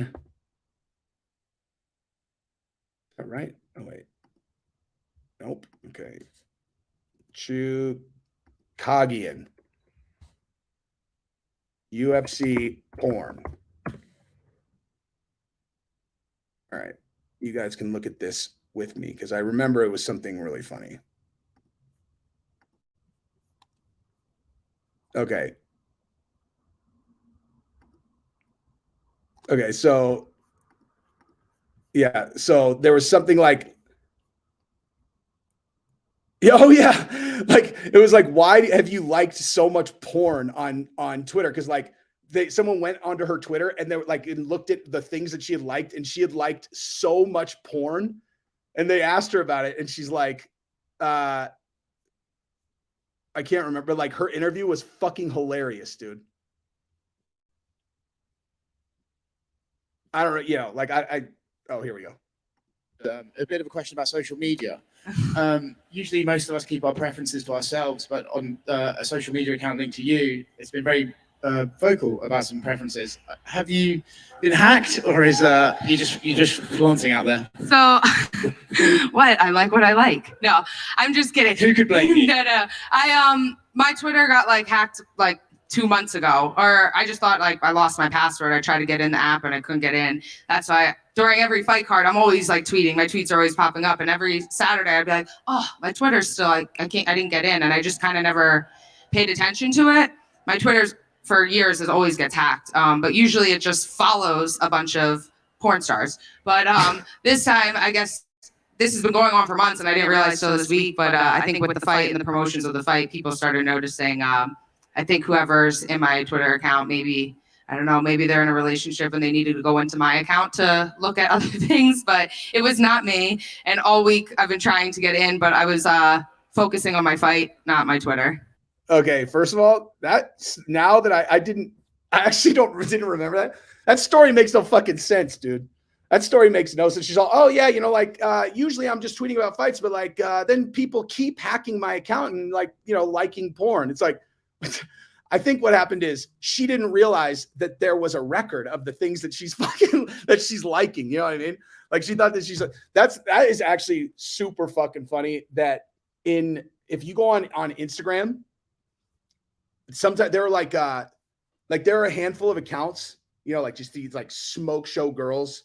Is that right? Oh wait. Nope. Okay. Shakugian. UFC porn. All right. You guys can look at this with me because I remember it was something really funny. Okay. Okay. So, yeah. So there was something like, oh yeah, like it was like, why have you liked so much porn on Twitter? Because like someone went onto her Twitter and they were like and looked at the things that she had liked, and she had liked so much porn, and they asked her about it, and she's like, I can't remember. Like her interview was fucking hilarious, dude. I don't know, you know, like oh, here we go. A bit of a question about social media. Usually most of us keep our preferences to ourselves, but on a social media account linked to you, it's been very vocal about some preferences. Have you been hacked, or is you just flaunting out there? So what I like. No, I'm just kidding. Who could blame you? No. My Twitter got like hacked like 2 months ago, or I just thought like I lost my password. I tried to get in the app and I couldn't get in. That's why during every fight card, I'm always like tweeting. My tweets are always popping up, and every Saturday I'd be like, oh, my Twitter's still like I didn't get in, and I just kind of never paid attention to it. My Twitter's for years always gets hacked, but usually it just follows a bunch of porn stars. But this time, I guess this has been going on for months, and I didn't realize till this week. But I think with the fight and the promotions of the fight, people started noticing. I think whoever's in my Twitter account, maybe, I don't know, maybe they're in a relationship and they needed to go into my account to look at other things, but it was not me. And all week I've been trying to get in, but I was focusing on my fight, not my Twitter. Okay, first of all, that's now that I didn't remember that. That story makes no fucking sense, dude. That story makes no sense. She's all, oh yeah, you know, like usually I'm just tweeting about fights, but like then people keep hacking my account and like, you know, liking porn. It's like, I think what happened is she didn't realize that there was a record of the things that she's liking. You know what I mean? Like she thought that that is actually super fucking funny. That if you go on Instagram, sometimes there are like there are a handful of accounts, you know, like just these like smoke show girls.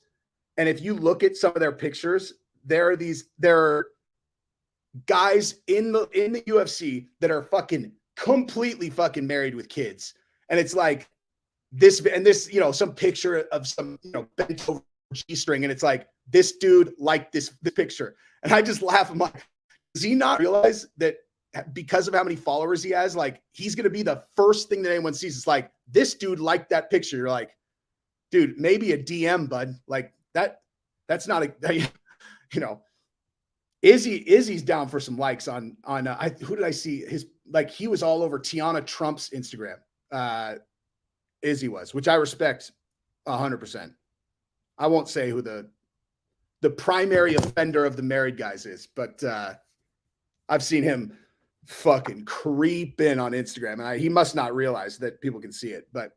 And if you look at some of their pictures, there are guys in the UFC that are fucking completely fucking married with kids. And it's like this, you know, some picture of some, you know, bent over G-string. And it's like, this dude liked this picture. And I just laugh. I'm like, does he not realize that because of how many followers he has, like he's going to be the first thing that anyone sees? It's like, this dude liked that picture. You're like, dude, maybe a DM, bud. Like that's not you know, Izzy's down for some likes on who did I see his, like he was all over Tiana Trump's Instagram. Izzy was, which I respect 100%. I won't say who the primary offender of the married guys is, but I've seen him fucking creep in on Instagram, and he must not realize that people can see it. But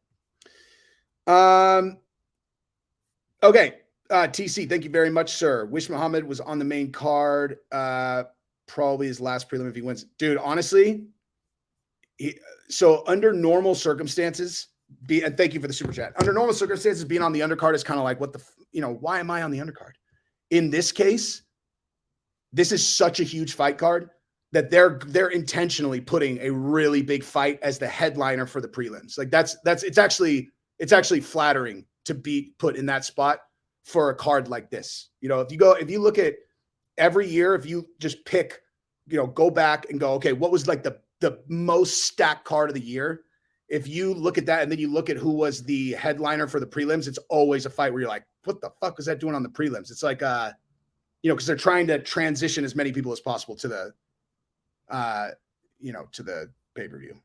okay, TC, thank you very much, sir. Wish Muhammad was on the main card. Probably his last prelim if he wins. Dude, honestly, so under normal circumstances, and thank you for the super chat. Under normal circumstances, being on the undercard is kind of like, what the, why am I on the undercard? In this case, this is such a huge fight card that they're intentionally putting a really big fight as the headliner for the prelims. Like it's actually flattering to be put in that spot for a card like this. If you look at every year, if you just pick, go back and go, okay, what was like the most stacked card of the year? If you look at that and then you look at who was the headliner for the prelims, it's always a fight where you're like, what the fuck was that doing on the prelims? It's like, because they're trying to transition as many people as possible to the, to the pay-per-view.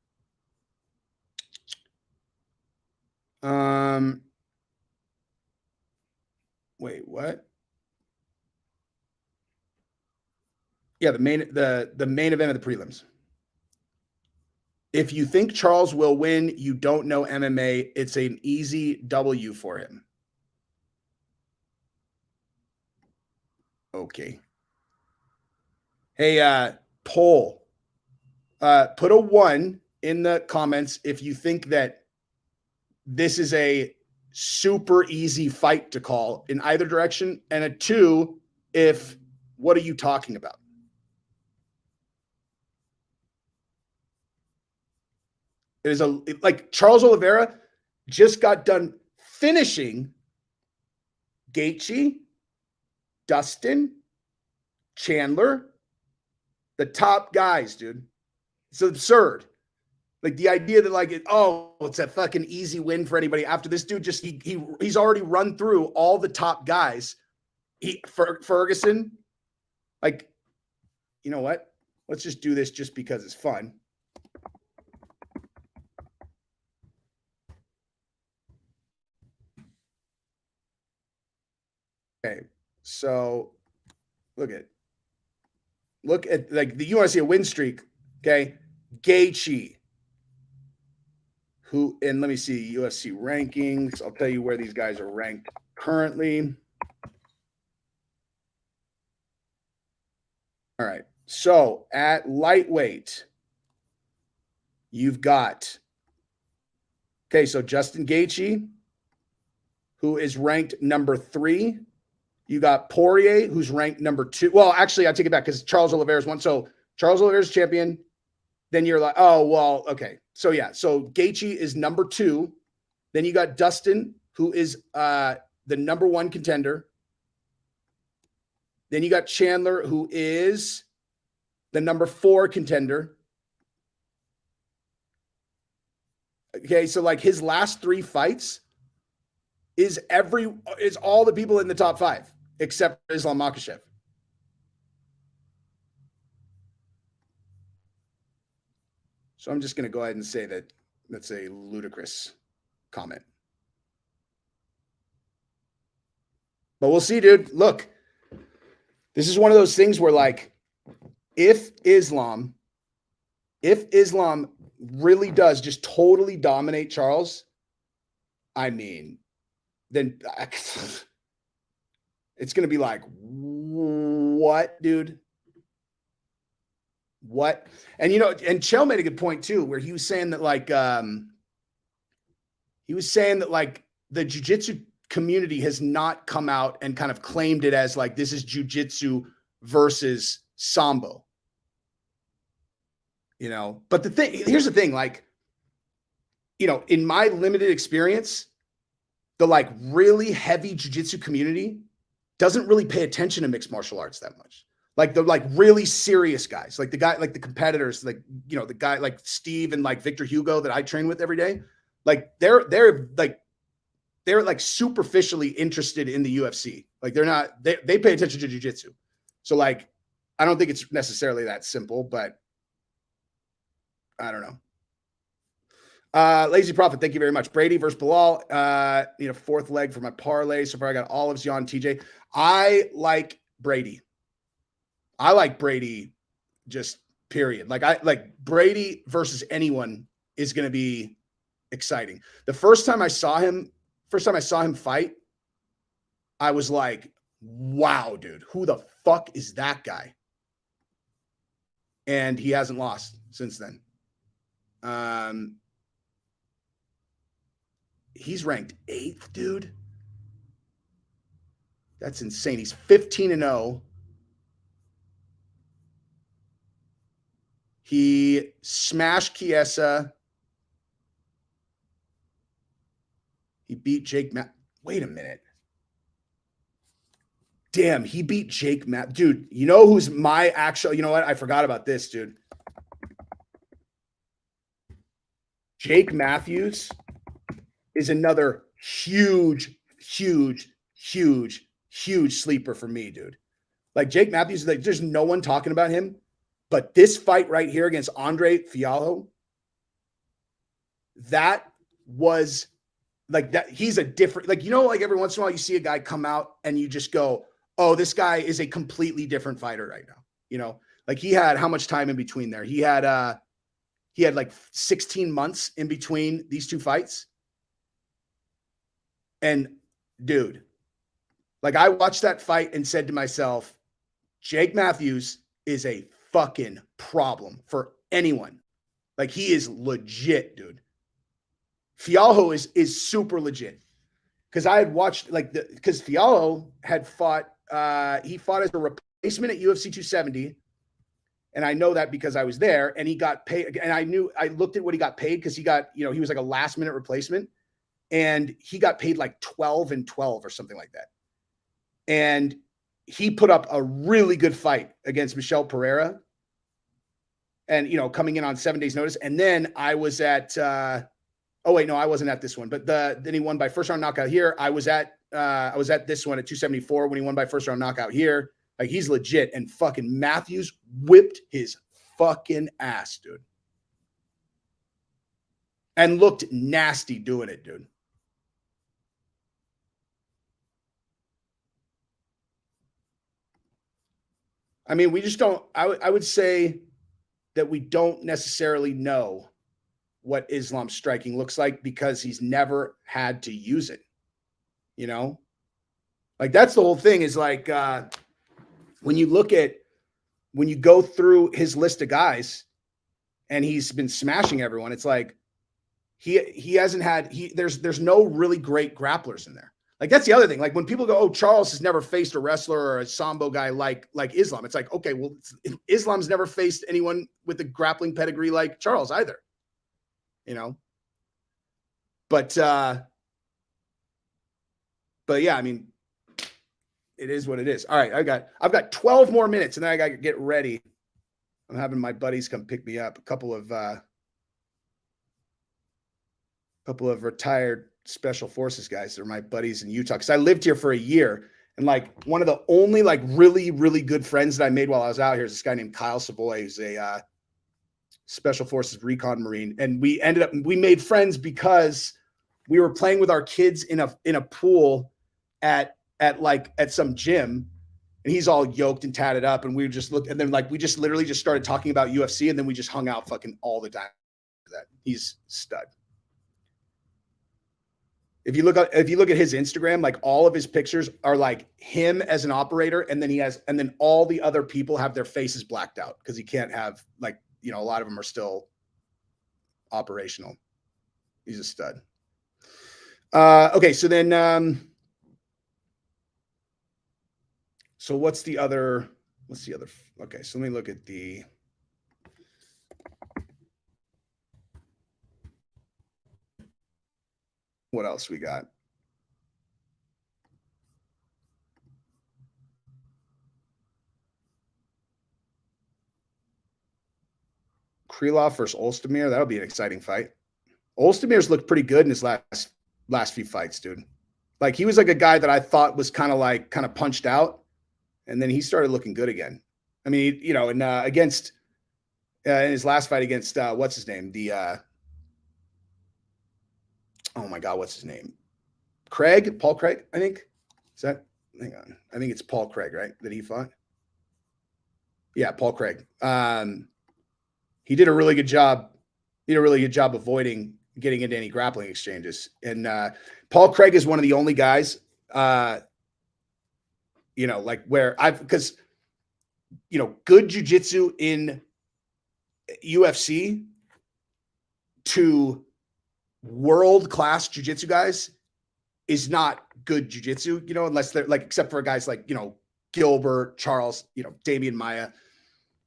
Wait, what? Yeah, the main event of the prelims. If you think Charles will win, you don't know MMA. It's an easy W for him. Okay. Hey, poll. Put a 1 in the comments if you think that this is a super easy fight to call in either direction, and a 2 if what are you talking about? It is like Charles Oliveira just got done finishing Gaethje, Dustin, Chandler, the top guys, dude. It's absurd. Like the idea that it's a fucking easy win for anybody after this dude he's already run through all the top guys. Ferguson, like, you know what? Let's just do this just because it's fun. Okay, so look at like you want to see a win streak, okay? Gaethje, and let me see UFC rankings. I'll tell you where these guys are ranked currently. All right, so at lightweight, you've got so Justin Gaethje, who is ranked number 3. You got Poirier, who's ranked number 2. Well, actually, I take it back because Charles Oliveira's one. So Charles Oliveira's champion. Then you're like, oh, well, okay. So yeah, so Gaethje is number 2. Then you got Dustin, who is the number 1 contender. Then you got Chandler, who is the number 4 contender. Okay, so like his last 3 fights is all the people in the top 5 except Islam Mackachev. So I'm just going to go ahead and say that that's a ludicrous comment. But we'll see, dude. Look, this is one of those things where, like, if Islam really does just totally dominate Charles, I mean, then it's going to be like, what, dude? What? And, and Chael made a good point too, where he was saying that the jiu-jitsu community has not come out and kind of claimed it as like, this is jiu-jitsu versus sambo, but here's the thing, like, in my limited experience, the like really heavy jiu-jitsu community doesn't really pay attention to mixed martial arts that much. Like the like really serious guys, like the guy, like the competitors, like, the guy like Steve and like Victor Hugo that I train with every day, like they're like superficially interested in the UFC. Like they pay attention to jiu-jitsu. So like, I don't think it's necessarily that simple, but I don't Lazy Prophet, thank you very much. Brady versus Bilal. Need a fourth leg for my parlay. So far, I got Olives, Yan, TJ. I like Brady. Just period. Like Brady versus anyone is going to be exciting. The first time I saw him fight, I was like, wow, dude, who the fuck is that guy? And he hasn't lost since then. He's ranked 8th, dude. That's insane. He's 15-0. He smashed Chiesa. He beat Jake Wait a minute. Damn, he beat Jake Dude, you know who's my actual, you know what? I forgot about this, dude. Jake Matthews is another huge sleeper for me, dude. Like Jake Matthews, like there's no one talking about him, but this fight right here against Andre Fialho, that was like that. He's a different, like, you know, like every once in a while you see a guy come out and you just go, oh, this guy is a completely different fighter right now. You know, like he had how much time in between there? He had like 16 months in between these two fights. And dude, like I watched that fight and said to myself, Jake Matthews is a fucking problem for anyone. Like he is legit, dude. Fialho is super legit. Because I had watched because Fialho had fought, he fought as a replacement at UFC 270. And I know that because I was there and he got paid. And I looked at what he got paid because he got, you know, he was like a last minute replacement. And he got paid like 12 and 12 or something like that. And he put up a really good fight against Michel Pereira. And, you know, coming in on 7 days notice. And then I was at, I wasn't at this one, but then he won by first round knockout here. I was at this one at 274 when he won by first round knockout here. Like he's legit, and fucking Matthews whipped his fucking ass, dude. And looked nasty doing it, dude. I mean, we just don't, I would say that we don't necessarily know what Islam's striking looks like because he's never had to use it. You know? Like that's the whole thing is like, when you go through his list of guys and he's been smashing everyone, it's like, there's no really great grapplers in there. Like that's the other thing. Like when people go, oh, Charles has never faced a wrestler or a sambo guy like Islam. It's like, okay, well, Islam's never faced anyone with a grappling pedigree like Charles either. You know, but yeah, I mean, it is what it is. All right, I've got 12 more minutes, and then I got to get ready. I'm having my buddies come pick me up. A couple of retired special forces guys. They're my buddies in Utah because I lived here for a year, and like one of the only like really really good friends that I made while I was out here is this guy named Kyle Savoy, who's a Special Forces recon Marine. And we made friends because we were playing with our kids in a pool at some gym, and he's all yoked and tatted up. And we just looked, and then like, we just literally just started talking about UFC. And then we just hung out fucking all the time. He's stud. If you look at his Instagram, like all of his pictures are like him as an operator. And then all the other people have their faces blacked out because he can't have like, you know, a lot of them are still operational. He's a stud. Okay. So then, so what's the other? Okay. So let me look at what else we got. Krylov versus Ozdemir. That'll be an exciting fight. Olstemir's looked pretty good in his last few fights, dude. Like he was like a guy that I thought was kind of punched out, and then he started looking good again. I mean, you know, and in his last fight against what's his name, the oh my God, what's his name? Paul Craig, I think. Is that, hang on. I think it's Paul Craig, right? That he fought. Yeah, Paul Craig. He did a really good job. Avoiding getting into any grappling exchanges. And Paul Craig is one of the only guys, like because good jiu-jitsu in UFC to world-class jiu-jitsu guys is not good jiu-jitsu, unless they're like, except for guys like, Gilbert, Charles, Damian Maia.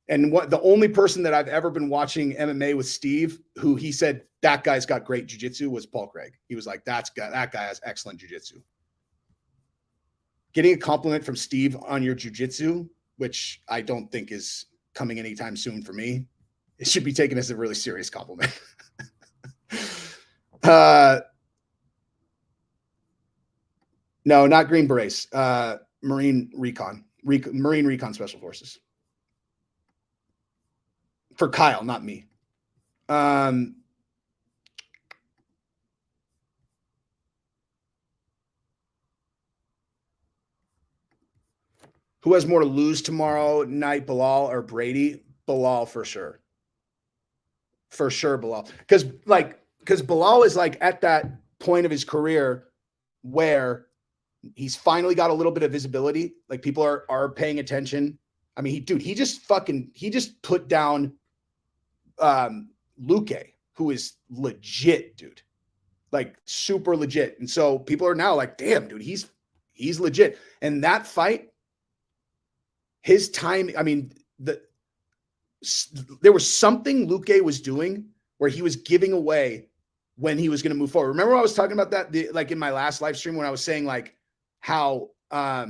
And the only person that I've ever been watching MMA with Steve, who he said that guy's got great jiu-jitsu, was Paul Craig. He was like, that guy has excellent jiu-jitsu. Getting a compliment from Steve on your jiu-jitsu, which I don't think is coming anytime soon for me, it should be taken as a really serious compliment. No, not Green Berets. Marine Recon Special Forces. For Kyle, not me. Who has more to lose tomorrow night, Bilal or Brady? Bilal for sure. For sure, Bilal. Because Bilal is like at that point of his career where he's finally got a little bit of visibility. Like people are paying attention. I mean, he just put down Luque, who is legit, dude. Like super legit. And so people are now like, damn, dude, he's legit. And that fight, his time, I mean, there was something Luque was doing where he was giving away when he was going to move forward. Remember I was talking about that, like in my last live stream when I was saying like how, like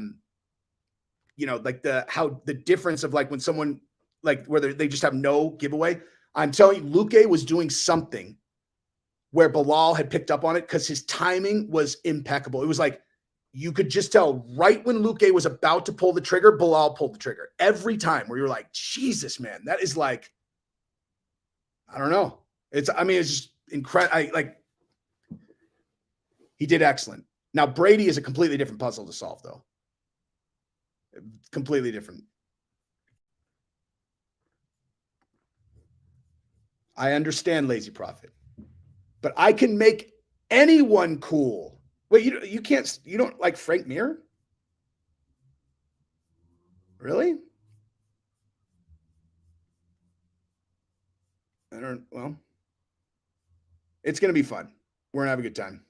how the difference of like when someone like whether they just have no giveaway. I'm telling you, Luque was doing something where Bilal had picked up on it because his timing was impeccable. It was like, you could just tell right when Luque was about to pull the trigger, Bilal pulled the trigger every time where you're like, Jesus, man, that is like, I don't know. It's just incredible. He did excellent. Now Brady is a completely different puzzle to solve though. Completely different. I understand Lazy Prophet, but I can make anyone cool. Wait, you don't like Frank Mir? Really? Well, it's going to be fun. We're going to have a good time.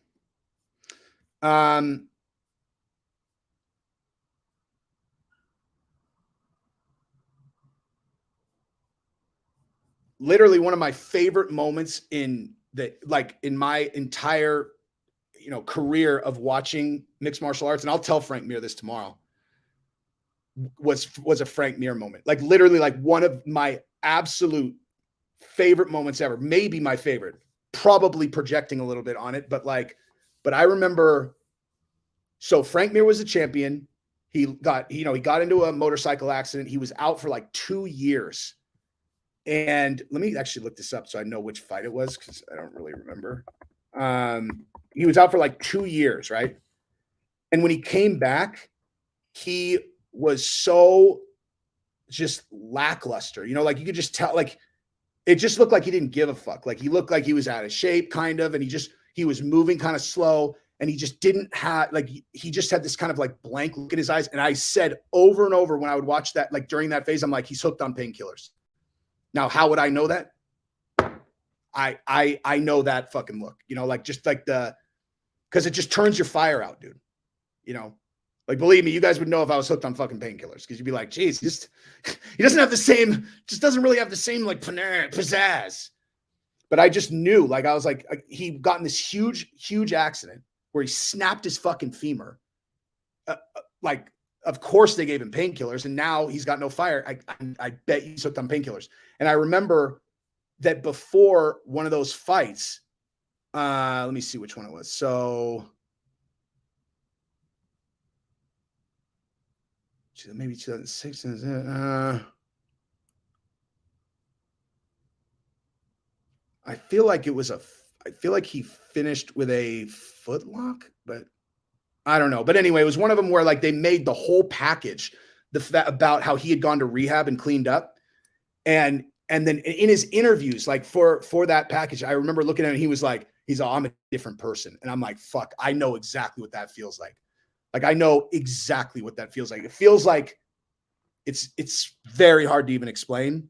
Literally one of my favorite moments in my entire career of watching mixed martial arts, and I'll tell Frank Mir this tomorrow, was a Frank Mir moment. Like literally like one of my absolute favorite moments ever, maybe my favorite, probably projecting a little bit on it, but I remember, so Frank Mir was a champion. He got into a motorcycle accident. He was out for like 2 years. And let me actually look this up so I know which fight it was, because I don't really remember. He was out for like 2 years, right? And when he came back, he was so just lackluster. Like you could just tell, like it just looked like he didn't give a fuck. Like he looked like he was out of shape, kind of, and he was moving kind of slow, and he just didn't have he just had this kind of like blank look in his eyes. And I said over and over when I would watch that, like during that phase, I'm like, he's hooked on painkillers. Now, how would I know that? I know that fucking look, because it just turns your fire out, dude. Like, believe me, you guys would know if I was hooked on fucking painkillers, because you'd be like, geez, he doesn't have the same, just doesn't really have the same like pizzazz. But I just knew, like, I was like, he got in this huge accident where he snapped his fucking femur. Of course they gave him painkillers, and now he's got no fire. I bet he's hooked on painkillers. And I remember that before one of those fights, let me see which one it was. So maybe 2006. I feel like it was I feel like he finished with a footlock, but I don't know. But anyway, it was one of them where like they made the whole package about how he had gone to rehab and cleaned up. And then in his interviews, like for that package, I remember looking at it, he was like, I'm a different person. And I'm like, fuck, I know exactly what that feels like. Like, I know exactly what that feels like. It feels like it's very hard to even explain,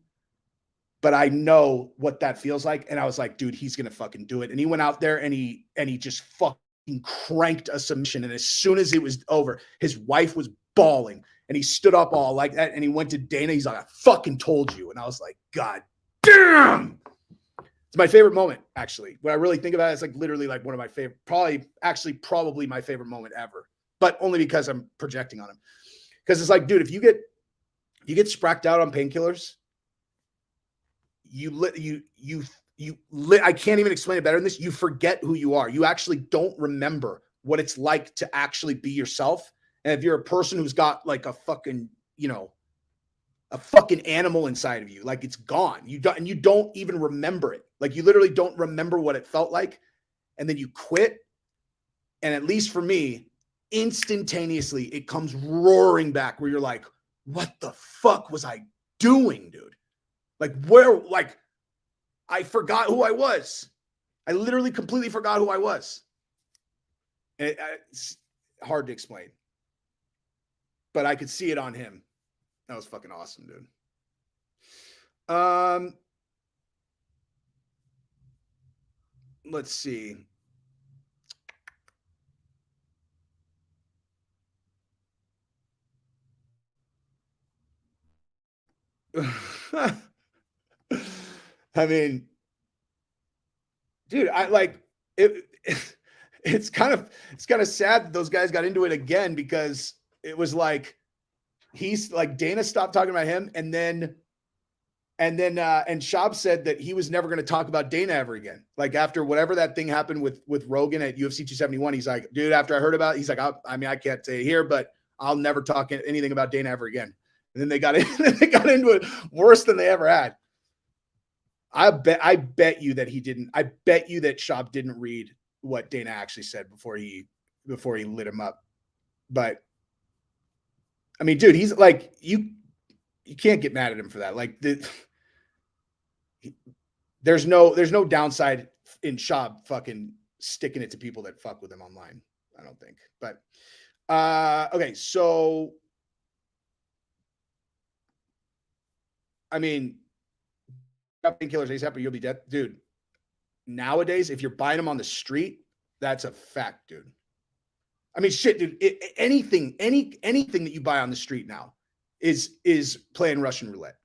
but I know what that feels like. And I was like, dude, he's going to fucking do it. And he went out there and he just fucking cranked a submission. And as soon as it was over, his wife was bawling and he stood up all like that. And he went to Dana. He's like, I fucking told you. And I was like, God damn. It's my favorite moment, actually. When I really think about it, it's like literally like one of my favorite, probably my favorite moment ever, but only because I'm projecting on him. Because it's like, dude, if you get spracked out on painkillers, I can't even explain it better than this. You forget who you are. You actually don't remember what it's like to actually be yourself. And if you're a person who's got like a fucking, a fucking animal inside of you, like it's gone. You don't even remember it. Like you literally don't remember what it felt like. And then you quit. And at least for me, instantaneously, it comes roaring back where you're like, what the fuck was I doing, dude? I forgot who I was. I literally completely forgot who I was. And it's hard to explain. But I could see it on him. That was fucking awesome, dude. Let's see. I mean, dude, I like it. It's kind of sad that those guys got into it again, because it was like he's like Dana stopped talking about him, and Shab said that he was never going to talk about Dana ever again. Like after whatever that thing happened with Rogan at UFC 271, he's like, dude, after I heard about it, he's like, I mean, I can't say it here, but I'll never talk anything about Dana ever again. And then they got into it worse than they ever had. I bet you that he didn't. I bet you that Shab didn't read what Dana actually said before he lit him up. But I mean, dude, he's like, you can't get mad at him for that. Like there's no downside in Shab fucking sticking it to people that fuck with him online. I don't think. But okay, so I mean, painkillers ASAP or you'll be dead, dude. Nowadays, if you're buying them on the street, that's a fact, dude. I mean, shit, dude. Anything that you buy on the street now is playing Russian roulette.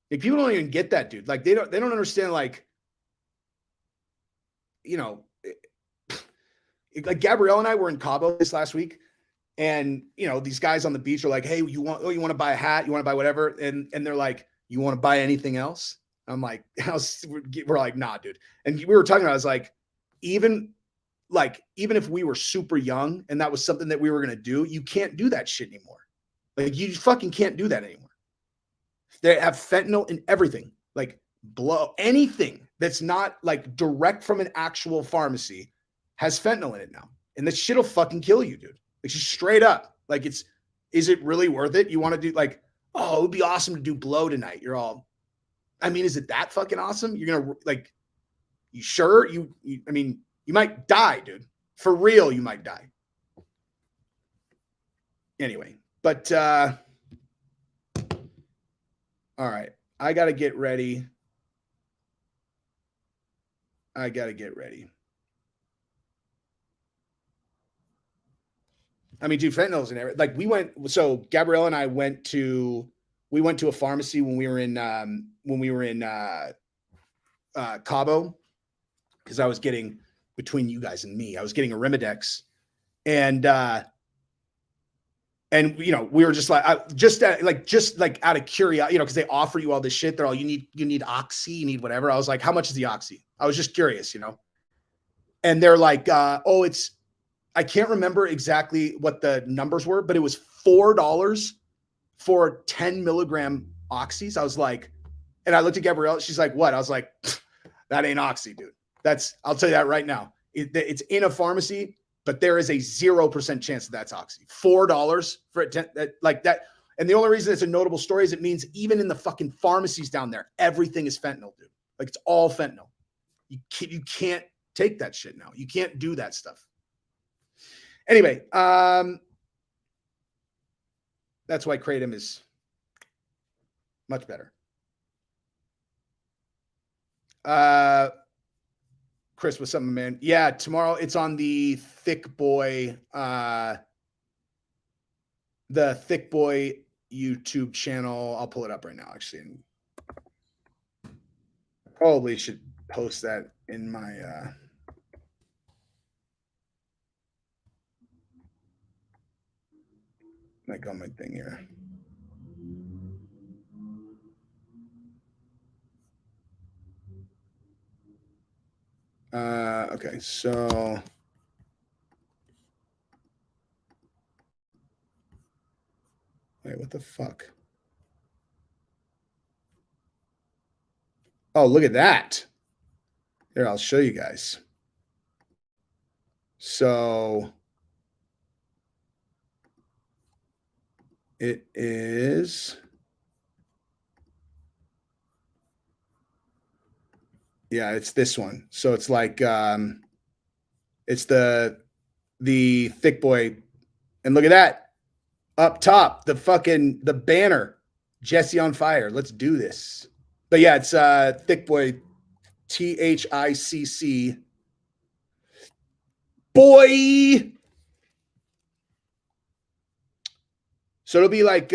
Like people don't even get that, dude. Like they don't understand. Like, like Gabrielle and I were in Cabo this last week, and these guys on the beach are like, "Hey, you want to buy a hat? You want to buy whatever?" And they're like, "You want to buy anything else?" I'm like, we're like, nah, dude. And we were talking about, I was like, even if we were super young and that was something that we were going to do, you can't do that shit anymore. Like you fucking can't do that anymore. They have fentanyl in everything, like anything that's not like direct from an actual pharmacy has fentanyl in it now. And this shit will fucking kill you, dude. Like just straight up. Like is it really worth it? You want to do like, oh, it would be awesome to do blow tonight. You're all, I mean, is it that fucking awesome? You're going to like, you sure? I mean, you might die, dude. For real, you might die. Anyway, but, all right. I got to get ready. I mean, dude, fentanyl's in everything. Like so Gabrielle and I went to a pharmacy when we were in Cabo, because I was getting, between you guys and me, I was getting a Arimidex, and we were just like, just out of curiosity, because they offer you all this shit. They're all, you need Oxy, you need whatever. I was like, how much is the Oxy? I was just curious, and they're like, oh, I can't remember exactly what the numbers were, but it was $4 for 10 milligram Oxys. I was like, and I looked at Gabrielle, she's like, what? I was like, that ain't Oxy, dude. I'll tell you that right now. It's in a pharmacy, but there is a 0% chance that that's oxy. $4 for it, like that. And the only reason it's a notable story is it means even in the fucking pharmacies down there, everything is fentanyl, dude. Like it's all fentanyl. You can't take that shit now. You can't do that stuff. Anyway, that's why kratom is much better. Chris, what's up, man? Yeah, tomorrow it's on the Thick Boy, YouTube channel. I'll pull it up right now, actually. Probably should post that in my like on my thing here. Okay, so wait, what the fuck? Oh, look at that. Here, I'll show you guys. So it is, yeah, it's this one. So it's like it's the Thick Boy, and look at that up top, the banner, Jesse on fire. Let's do this. But yeah, it's Thick Boy, THICC. Boy. So it'll be like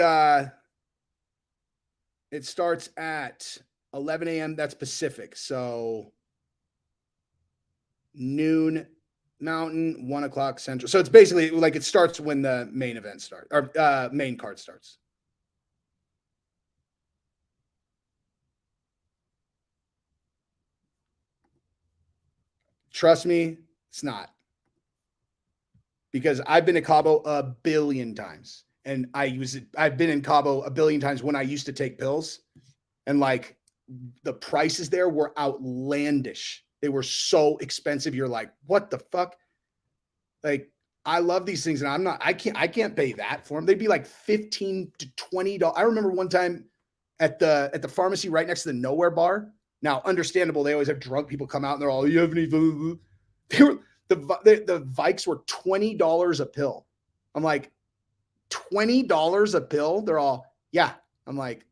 it starts at 11 a.m. That's Pacific. So noon Mountain, 1 o'clock Central. So it's basically like it starts when the main event starts, or main card starts. Trust me, it's not. Because I've been to Cabo a billion times. And I've been in Cabo a billion times when I used to take pills. And like the prices there were outlandish. They were so expensive. You're like, what the fuck? Like, I love these things, and I can't pay that for them. They'd be like $15 to $20. I remember one time at the pharmacy right next to the Nowhere bar. Now, understandable, they always have drunk people come out and they're all, you have any? They were the Vikes were $20 a pill. I'm like, $20 a pill? They're all, yeah. I'm like,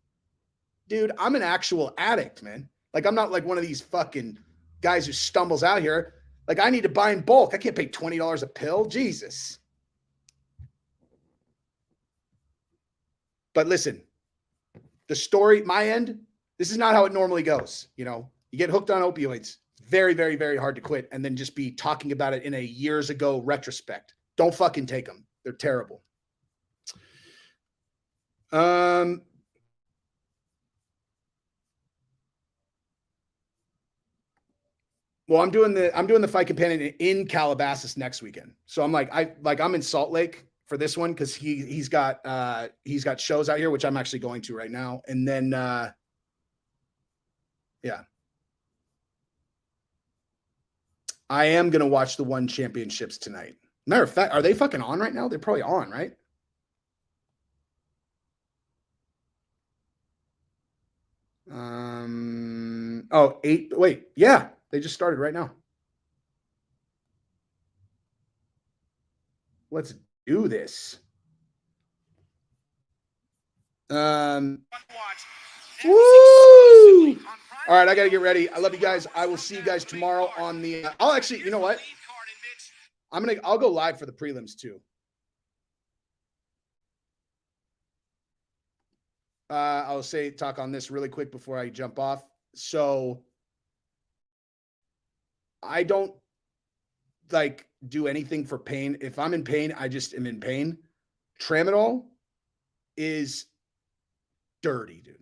dude, I'm an actual addict, man. Like, I'm not like one of these fucking guys who stumbles out here. Like, I need to buy in bulk. I can't pay $20 a pill. Jesus. But listen, the story, my end, this is not how it normally goes. You know, you get hooked on opioids. Very, very, very hard to quit and then just be talking about it in a years ago retrospect. Don't fucking take them. They're terrible. Well, I'm doing the fight companion in Calabasas next weekend. So I'm I'm in Salt Lake for this one because he's got shows out here, which I'm actually going to right now. And then yeah. I am gonna watch the One Championships tonight. Matter of fact, are they fucking on right now? They're probably on, right? Oh, 8. Wait, yeah, they just started right now. Let's do this. Woo! All right, I gotta get ready. I love you guys. I will see you guys tomorrow on the. I'll actually, you know what? I'll go live for the prelims too. I'll talk on this really quick before I jump off. So I don't like do anything for pain. If I'm in pain, I just am in pain. Tramadol is dirty, dude.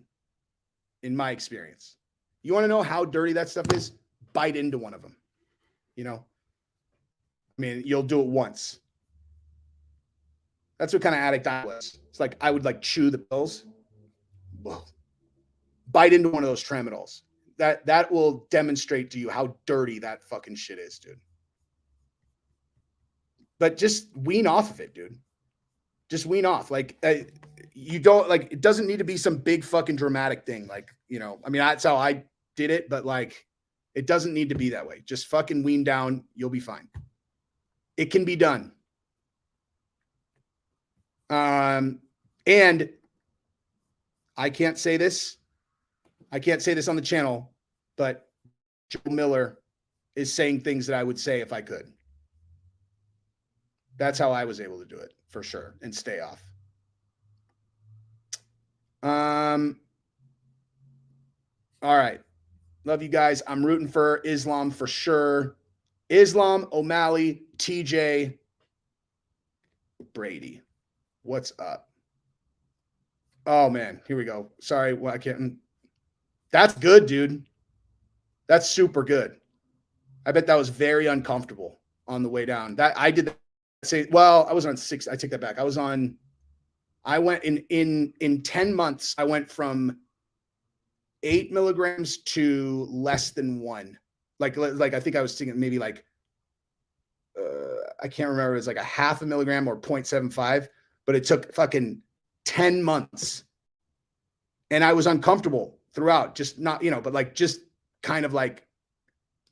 In my experience. You want to know how dirty that stuff is? Bite into one of them. You know? I mean, you'll do it once. That's what kind of addict I was. It's like I would like chew the pills. Whoa. Bite into one of those tramadols. that will demonstrate to you how dirty that fucking shit is, dude. But just wean off of it, dude. Just wean off. Like, you don't, like, it doesn't need to be some big fucking dramatic thing. Like, you know, I mean, that's how I did it, but like, it doesn't need to be that way. Just fucking wean down. You'll be fine. It can be done. And I can't say this. I can't say this on the channel, but Joe Miller is saying things that I would say if I could. That's how I was able to do it, for sure, and stay off. All right. Love you guys. I'm rooting for Islam for sure. Islam, O'Malley, TJ, Brady. What's up? Oh, man. Here we go. Sorry. Well, I can't. That's good, dude. That's super good. I bet that was very uncomfortable on the way down. That I did that. Say, well, I was on 6. I take that back. I went in 10 months. I went from 8 milligrams to less than 1. Like I think I was thinking maybe like, I can't remember. It was like a half a milligram or 0.75, but it took fucking 10 months. And I was uncomfortable throughout, just not, you know, but like, just kind of like,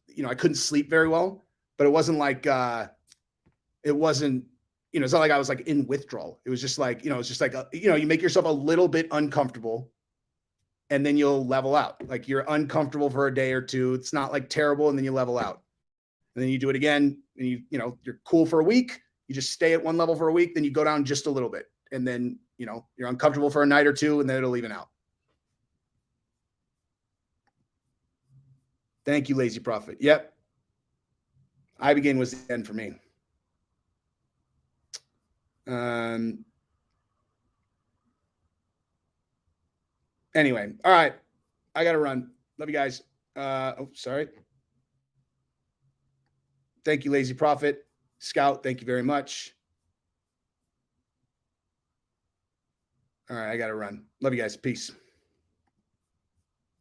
you know, I couldn't sleep very well, but it wasn't like, it wasn't, you know, it's not like I was like in withdrawal. It was just like, you know, it's just like, you know, you make yourself a little bit uncomfortable and then you'll level out. Like you're uncomfortable for a day or two. It's not like terrible. And then you level out and then you do it again and you know, you're cool for a week. You just stay at one level for a week. Then you go down just a little bit. And then, you know, you're uncomfortable for a night or two and then it'll even out. Thank you, Lazy Prophet. Yep. Ibogaine was the end for me. Anyway, all right. I got to run. Love you guys. Oh, sorry. Thank you, Lazy Prophet. Scout, thank you very much. All right, I got to run. Love you guys. Peace.